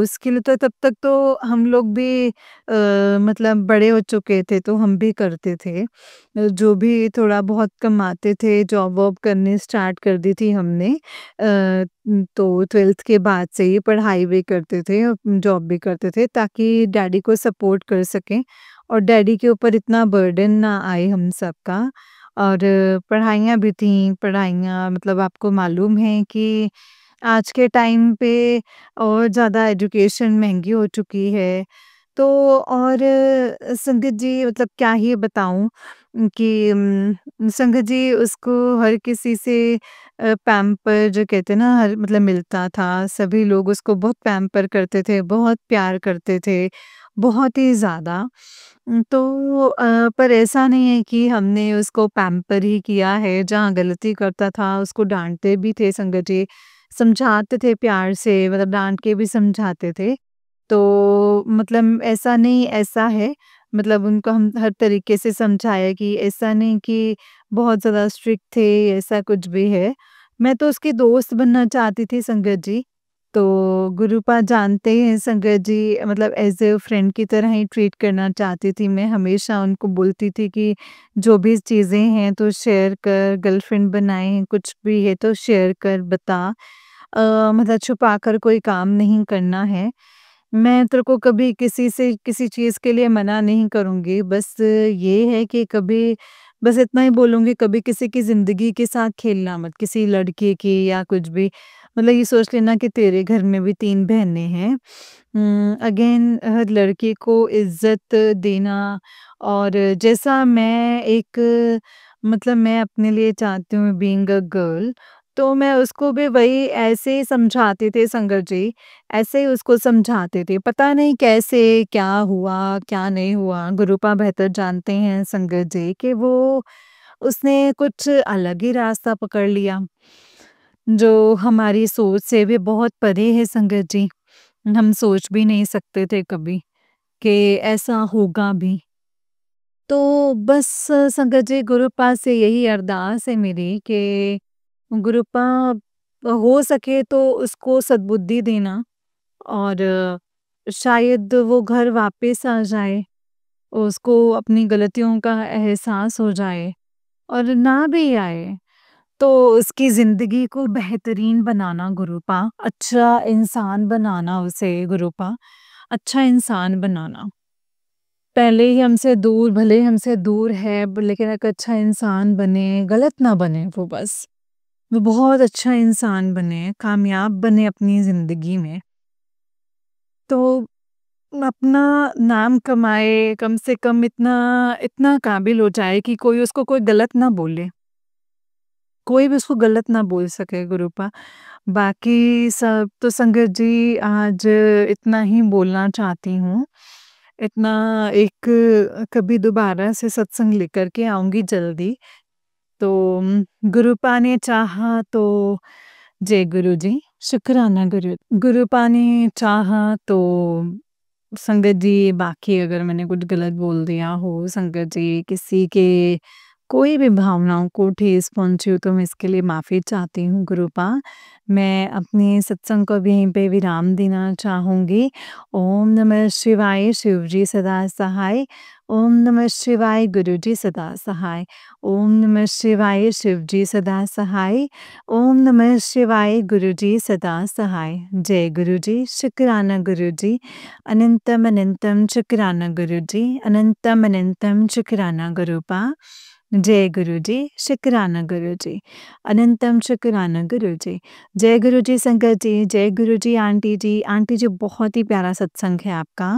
उसके लिए तो तब तक तो हम लोग भी मतलब बड़े हो चुके थे, तो हम भी करते थे। जो भी थोड़ा बहुत कमाते थे, जॉब-वॉब करनी स्टार्ट कर दी थी हमने। तो 12th के बाद से ही पढ़ाई भी करते थे और जॉब भी करते थे ताकि डैडी को सपोर्ट कर सकें और डैडी के ऊपर इतना बर्डन ना आए हम सबका। और पढ़ाइयाँ भी थीं, पढ़ाइयाँ मतलब आपको मालूम है कि आज के टाइम पे और ज़्यादा एजुकेशन महँगी हो चुकी है। तो और संगत जी मतलब क्या ही बताऊँ कि संगत जी उसको हर किसी से पैम्पर जो कहते हैं ना, हर मतलब मिलता था। सभी लोग उसको बहुत पैम्पर करते थे, बहुत प्यार करते थे। बहुत ही ज़्यादा। तो पर ऐसा नहीं है कि हमने उसको पैम्पर ही किया है, जहाँ गलती करता था उसको डाँटते भी थे संगत जी, समझाते थे प्यार से, मतलब डाँट के भी समझाते थे। तो मतलब ऐसा नहीं, ऐसा है, मतलब उनको हम हर तरीके से समझाया कि ऐसा नहीं कि बहुत ज़्यादा स्ट्रिक्ट थे, ऐसा कुछ भी है। मैं तो उसकी दोस्त बनना चाहती थी संगत जी। तो गुरुपा जानते ही हैं संगत जी, मतलब एज़ अ फ्रेंड की तरह ही ट्रीट करना चाहती थी मैं। हमेशा उनको बोलती थी कि जो भी चीज़ें हैं तो शेयर कर, गर्लफ्रेंड बनाए हैं, कुछ भी है तो शेयर कर, बता। मतलब छुपा कर कोई काम नहीं करना है। मैं तेरे को कभी किसी से किसी चीज़ के लिए मना नहीं करूँगी। बस ये है कि कभी बस इतना ही बोलूँगी, कभी किसी की ज़िंदगी के साथ खेलना मत, किसी लड़के की या कुछ भी। मतलब ये सोच लेना कि तेरे घर में भी 3 बहनें हैं। अगेन हर लड़के को इज़्ज़त देना, और जैसा मैं एक, मतलब मैं अपने लिए चाहती हूँ बीइंग अ गर्ल, तो मैं उसको भी वही ऐसे ही समझाते थे संगत जी, ऐसे ही उसको समझाते थे। पता नहीं कैसे, क्या हुआ, क्या नहीं हुआ, गुरुपा बेहतर जानते हैं संगत जी कि वो उसने कुछ अलग ही रास्ता पकड़ लिया, जो हमारी सोच से भी बहुत परे है संगत जी। हम सोच भी नहीं सकते थे कभी कि ऐसा होगा भी। तो बस संगत जी, गुरुपा से यही अरदास है मेरी कि गुरुपा हो सके तो उसको सद्बुद्धि देना, और शायद वो घर वापस आ जाए, उसको अपनी गलतियों का एहसास हो जाए, और ना भी आए तो उसकी ज़िंदगी को बेहतरीन बनाना गुरुपा, अच्छा इंसान बनाना उसे गुरुपा, अच्छा इंसान बनाना। पहले ही हमसे दूर, भले ही हमसे दूर है लेकिन एक अच्छा इंसान बने, गलत ना बने वो बस। वो बहुत अच्छा इंसान बने, कामयाब बने अपनी ज़िंदगी में। तो अपना नाम कमाए, कम से कम इतना इतना काबिल हो जाए कि कोई उसको कोई गलत ना बोले। कोई भी उसको गलत ना बोल सके गुरुपा। बाकी सब तो संगत जी आज इतना ही बोलना चाहती हूँ। इतना एक, कभी दोबारा से सत्संग लेकर के आऊँगी जल्दी। तो गुरुपा ने चाहा तो, जय गुरु जी, शुक्राना गुरु। गुरुपा ने चाहा तो संगत जी, बाकी अगर मैंने कुछ गलत बोल दिया हो संगत जी, किसी के कोई भी भावनाओं को ठेस पहुँची हो तो मैं इसके लिए माफ़ी चाहती हूँ गुरुपा। मैं अपने सत्संग को भी यहीं पे विराम देना चाहूँगी। ओम नमः शिवाय, शिव जी सदा सहाय। ओम नमः शिवाय, गुरु जी सदा सहाय। ओम नमः शिवाय, शिव जी सदा सहाय। ओम नमः शिवाय, गुरु जी सदा सहाय। जय गुरु जी, शुक्राना गुरु जी। अनंतम अनंतम शुक्राना गुरु जी, अनंतम अनंतम शुक्राना गुरुपा। जय गुरु जी, शुक्राना गुरु जी, अनंतम शुक्राना गुरु जी। जय गुरु जी संगत जी, जय गुरु जी आंटी जी। आंटी जी, बहुत ही प्यारा सत्संग है आपका।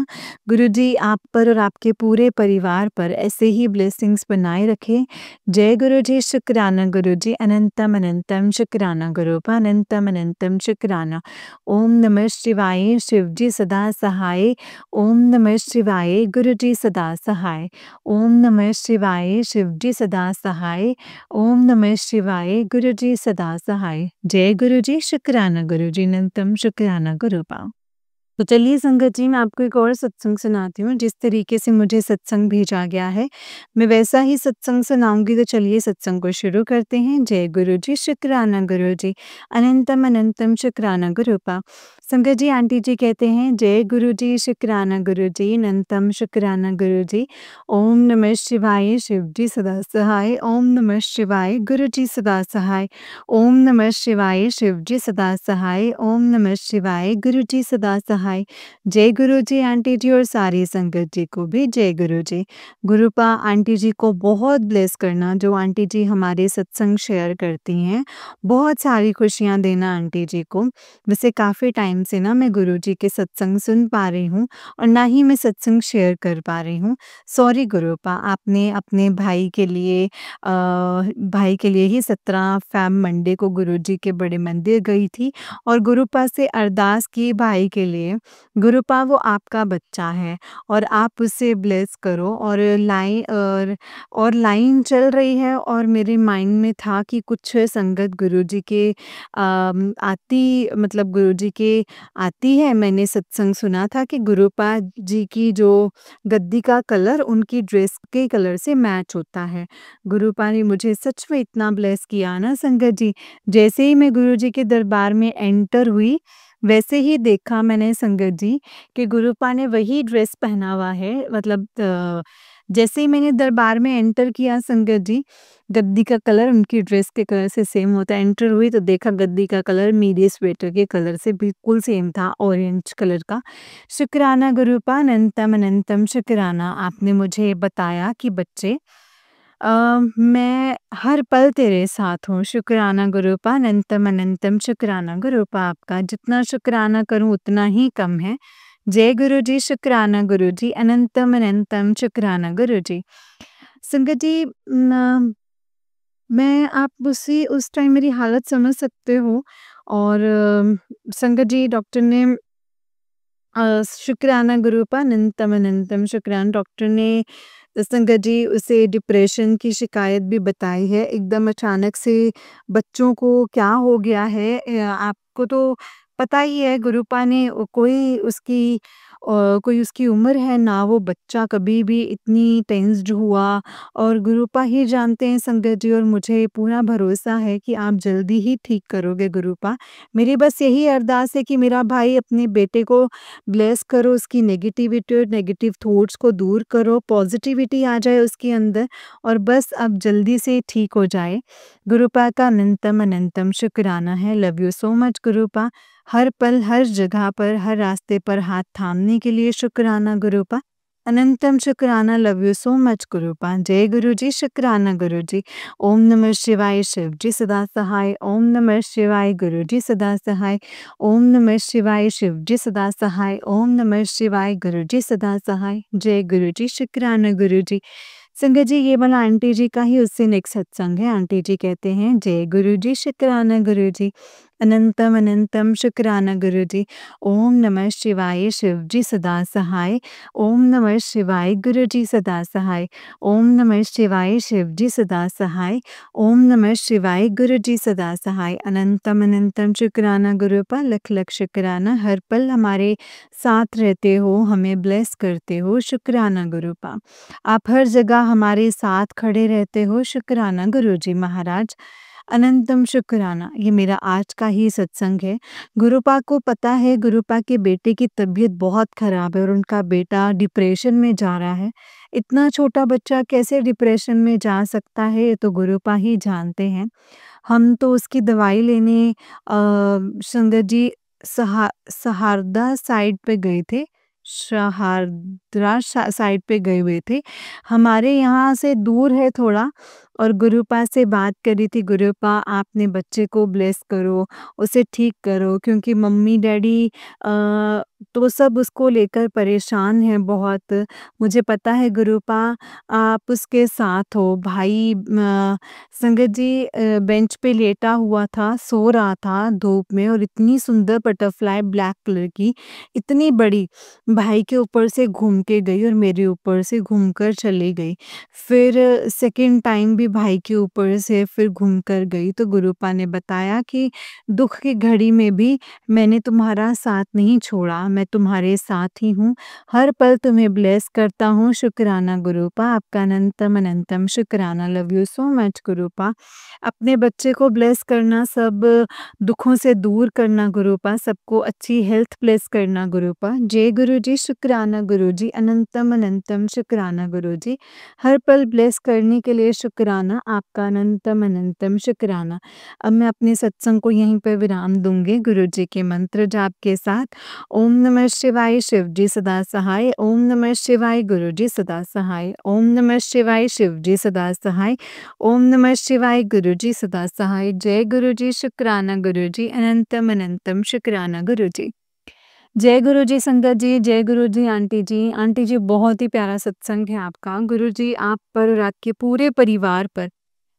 गुरु जी आप पर और आपके पूरे परिवार पर ऐसे ही ब्लेसिंग्स बनाए रखें। जय गुरु जी, शुक्राना गुरु जी, अनंतम अनंतम शुक्राना गुरुपा, अनंतम अनंतम शुक्राना। ओम नमः शिवाय, शिव जी सदा सहाय। ओम नमः शिवाय, गुरु जी सदा सहाय। ओम नमः शिवाय, शिव जी सदा सहाय। ओम नमः शिवाय, गुरु जी सदा सहाय। जय गुरु जी, शुक्राना गुरु जी, अनंतम शुक्राना गुरुपा। तो चलिए संगत जी, मैं आपको एक और सत्संग सुनाती हूँ। जिस तरीके से मुझे सत्संग भेजा गया है, मैं वैसा ही सत्संग सुनाऊंगी। तो चलिए सत्संग को शुरू करते हैं। जय गुरु जी, शुक्राना गुरु जी, अनंतम अनंतम शुक्राना गुरुपा। संगत जी, आंटी जी कहते हैं, जय गुरु जी, शुक्राना गुरु जी, अनंतम शुक्राना गुरु जी। ओम नमः शिवाय, शिव जी सदा सहाय। ओम नमः शिवाय, गुरु जी सदा सहाय। ओम नमः शिवाय, शिव जी सदा सहाय। ओम नमः शिवाय, गुरु जी सदा सहाय। जय गुरु जी आंटी जी, और सारी संगत जी को भी जय गुरु जी। गुरुपा आंटी जी को बहुत ब्लेस करना, जो आंटी जी हमारे सत्संग शेयर करती हैं। बहुत सारी खुशियाँ देना आंटी जी को। वैसे काफ़ी टाइम से ना मैं गुरु जी के सत्संग सुन पा रही हूँ, और ना ही मैं सत्संग शेयर कर पा रही हूँ। सॉरी गुरुपा, आपने अपने भाई के लिए ही 17 फ़ेब मंडे को गुरुजी के बड़े मंदिर गई थी, और गुरुपा से अरदास की भाई के लिए हैं, गुरुपा वो आपका बच्चा है और आप उसे ब्लेस करो। और लाइन चल रही है और मेरे माइंड में था कि कुछ संगत गुरुजी के आती मतलब गुरुजी के आती है। मैंने सत्संग सुना था कि गुरुपा जी की जो गद्दी का कलर उनकी ड्रेस के कलर से मैच होता है। गुरुपा ने मुझे सच में इतना ब्लेस किया ना संगत जी। जैसे ही मैं गुरुजी के दरबार में एंटर हुई, वैसे ही देखा मैंने संगत जी कि गुरुपा ने वही ड्रेस पहना हुआ है। मतलब जैसे ही मैंने दरबार में एंटर किया संगत जी, गद्दी का कलर उनकी ड्रेस के कलर से सेम होता है। एंटर हुई तो देखा गद्दी का कलर मेरे स्वेटर के कलर से बिल्कुल सेम था, ऑरेंज कलर का। शुक्राना गुरुपा, अनंतम अनंतम शुक्राना। आपने मुझे बताया कि बच्चे मैं हर पल तेरे साथ हूँ। शुक्राना गुरुपा, अनंतम अनंतम शुक्राना गुरुपा आपका। जितना शुक्राना करूँ उतना ही कम है। जय गुरुजी, शुक्राना गुरुजी, अनंतम अनंतम शुक्राना गुरुजी। संगत जी, मैं आप उस टाइम मेरी हालत समझ सकते हो। और संगत जी, डॉक्टर ने शुक्राना गुरुपा, अनंतम अनंतम शुक्राना। डॉक्टर ने संगत जी उसे डिप्रेशन की शिकायत भी बताई है। एकदम अचानक से बच्चों को क्या हो गया है, आपको तो पता ही है। गुरुपा ने कोई उसकी उम्र है ना, वो बच्चा कभी भी इतनी टेंस्ड हुआ। और गुरुपा ही जानते हैं संगत जी, और मुझे पूरा भरोसा है कि आप जल्दी ही ठीक करोगे गुरुपा। मेरी बस यही अरदास है कि मेरा भाई अपने बेटे को ब्लेस करो, उसकी नेगेटिविटी और नेगेटिव थॉट्स को दूर करो, पॉजिटिविटी आ जाए उसके अंदर और बस अब जल्दी से ठीक हो जाए। गुरुपा का अनंतम अनंतम शुक्राना है। Love you so much गुरुपा। हर पल, हर जगह पर, हर रास्ते पर हाथ थामने के लिए शुक्राना गुरुपा। अनंतम शुक्राना। Love you so much गुरुपा। जय गुरुजी, शुक्राना गुरुजी। ओम नमः शिवाय। शिव जी सदा सहाय। ओम नमः शिवाय। गुरुजी सदा सहाय। ओम नमः शिवाय। शिव जी सदा सहाय। ओम नमः शिवाय। गुरुजी सदा सहाय। जय गुरुजी, शुक्राना गुरुजी। संगत जी, ये वाला आंटी जी का ही उससे नेक्स्ट सत्संग है। आंटी जी कहते हैं, जय गुरुजी, शुक्राना गुरुजी, अनंतम अनंतम शुक्राना गुरुजी। ओम नमः शिवाय। शिव जी सदा सहाय। ओम नमः शिवाय। गुरुजी सदा सहाय। ओम नमः शिवाय। शिव जी सदा सहाय। ओम नमः शिवाय। गुरुजी सदा सहाय। अनंतम अनंतम शुक्राना गुरुपा। लख लख शुक्राना। हर पल हमारे साथ रहते हो, हमें ब्लेस करते हो। शुक्राना गुरुपा। आप हर जगह हमारे साथ खड़े रहते हो। शुक्राना गुरुजी महाराज। अनंतम शुक्राना। ये मेरा आज का ही सत्संग है। गुरुपा को पता है गुरुपा के बेटे की तबीयत बहुत खराब है और उनका बेटा डिप्रेशन में जा रहा है। इतना छोटा बच्चा कैसे डिप्रेशन में जा सकता है, ये तो गुरुपा ही जानते हैं। हम तो उसकी दवाई लेने संगत जी सहारदा साइड पे गए थे। सहारदरा साइड पे गए हुए थे। हमारे यहाँ से दूर है थोड़ा। और गुरुपा से बात करी थी, गुरुपा आपने बच्चे को ब्लेस करो, उसे ठीक करो, क्योंकि मम्मी डैडी तो सब उसको लेकर परेशान हैं बहुत। मुझे पता है गुरुपा आप उसके साथ हो। भाई संगत जी बेंच पे लेटा हुआ था, सो रहा था धूप में, और इतनी सुंदर बटरफ्लाई ब्लैक कलर की, इतनी बड़ी, भाई के ऊपर से घूम के गई और मेरे ऊपर से घूमकर चली गई। फिर सेकंड टाइम भी भाई के ऊपर से फिर घूम कर गई। तो गुरुपा ने बताया कि दुख की घड़ी में भी मैंने तुम्हारा साथ नहीं छोड़ा, मैं तुम्हारे साथ ही हूँ, हर पल तुम्हें ब्लेस करता हूँ। शुक्राना गुरुपा आपका, अनंतम अनंतम शुक्राना। Love you so much गुरुपा। अपने बच्चे को ब्लेस करना, सब दुखों से दूर करना गुरुपा, सबको अच्छी हेल्थ ब्लेस करना गुरुपा। जय गुरुजी, शुक्राना गुरुजी, अनंतम अनंतम शुक्राना गुरुजी। हर पल ब्लेस करने के लिए शुक्राना आपका, अनंतम अनंतम शुक्राना। अब मैं अपने सत्संग को यहीं पर विराम दूंगी गुरुजी के मंत्र जाप के साथ। ओम नमः शिवाय। शिव जी सदा सहाय। ओम नमः शिवाय। गुरुजी सदा सहाय। ओम नमः शिवाय। शिव जी सदा सहाय। ओम नमः शिवाय। गुरुजी सदा सहाय। जय गुरुजी, शुक्राना गुरुजी, अनंतम अनंतम शुक्राना गुरुजी। जय गुरुजी संगत जी, जय गुरुजी आंटी जी। आंटी जी, बहुत ही प्यारा सत्संग है आपका। गुरुजी आप पर और आपके पूरे परिवार पर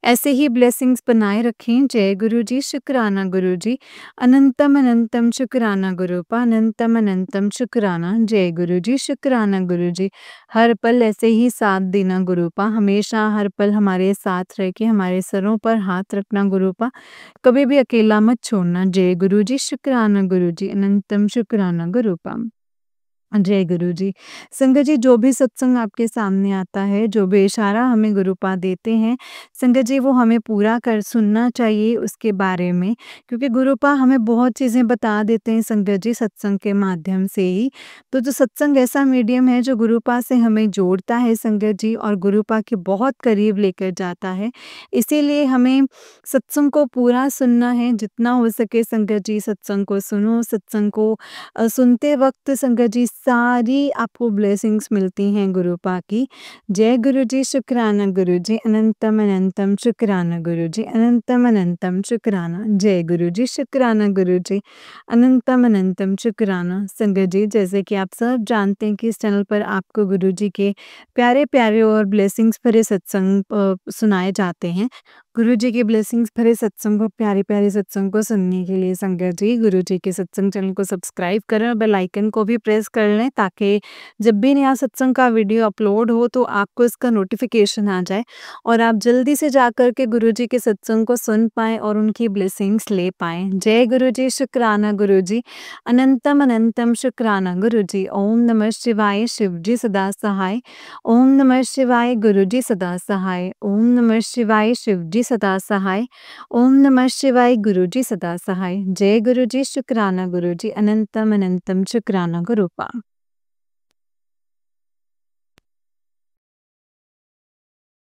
ऐसे ही ब्लेसिंग्स बनाए रखें। जय गुरु जी, शुक्राना गुरु जी, अनंतम अनंतम शुक्राना गुरुपा, अनंतम अनंतम शुक्राना। जय गुरु जी, शुक्राना गुरु जी। हर पल ऐसे ही साथ देना गुरुपा, हमेशा हर पल हमारे साथ रह के हमारे सरों पर हाथ रखना गुरुपा, कभी भी अकेला मत छोड़ना। जय गुरु जी, शुक्राना गुरु जी, अनंतम शुक्राना गुरुपा। जय गुरु जी। संगत जी, जो भी सत्संग आपके सामने आता है, जो भी इशारा हमें गुरुपा देते हैं, संगत जी वो हमें पूरा कर सुनना चाहिए उसके बारे में, क्योंकि गुरुपा हमें बहुत चीज़ें बता देते हैं संगत जी सत्संग के माध्यम से ही। तो जो सत्संग ऐसा मीडियम है जो गुरुपा से हमें जोड़ता है संगत जी, और गुरुपा के बहुत करीब लेकर जाता है। इसीलिए हमें सत्संग को पूरा सुनना है, जितना हो सके संगत जी सत्संग को सुनो। सत्संग को सुनते वक़्त संगत जी सारी आपको ब्लेसिंग्स मिलती हैं गुरुपा की। जय गुरु जी, शुक्राना गुरु जी, अनंतम अनंतम शुक्राना गुरु जी, अनंतम अनंतम शुक्राना। जय गुरु जी, शुक्राना गुरु जी, अनंतम अनंतम शुक्राना। संगत जी, जैसे कि आप सब जानते हैं कि इस चैनल पर आपको गुरु जी के प्यारे-प्यारे और ब्लेसिंग्स भरे सत्संग सुनाए जाते हैं। गुरु जी के ब्लेसिंग्स भरे सत्संग को, प्यारे-प्यारे सत्संग को सुनने के लिए संगत जी गुरु जी के सत्संग चैनल को सब्सक्राइब करें और बेल आइकन को भी प्रेस कर लें, ताकि जब भी नया सत्संग का वीडियो अपलोड हो तो आपको इसका नोटिफिकेशन आ जाए और आप जल्दी से जाकर के गुरु जी के सत्संग को सुन पाएँ और उनकी ब्लेसिंग्स ले पाएँ। जय गुरु जी, शुक्राना गुरु जी, अनंतम अनंतम शुक्राना गुरु जी। ओम नमः शिवाय, शिव जी सदा सहाय। ओम नमः शिवाय, गुरु जी सदा सहाय। ओम नमः शिवाय, शिव जी सदा सहाय। ओम नमः शिवाय, गुरु जी सदा सहाय। जय गुरु जी, शुक्राना गुरु जी, अनंतम अनंतम शुक्राना गुरुपा।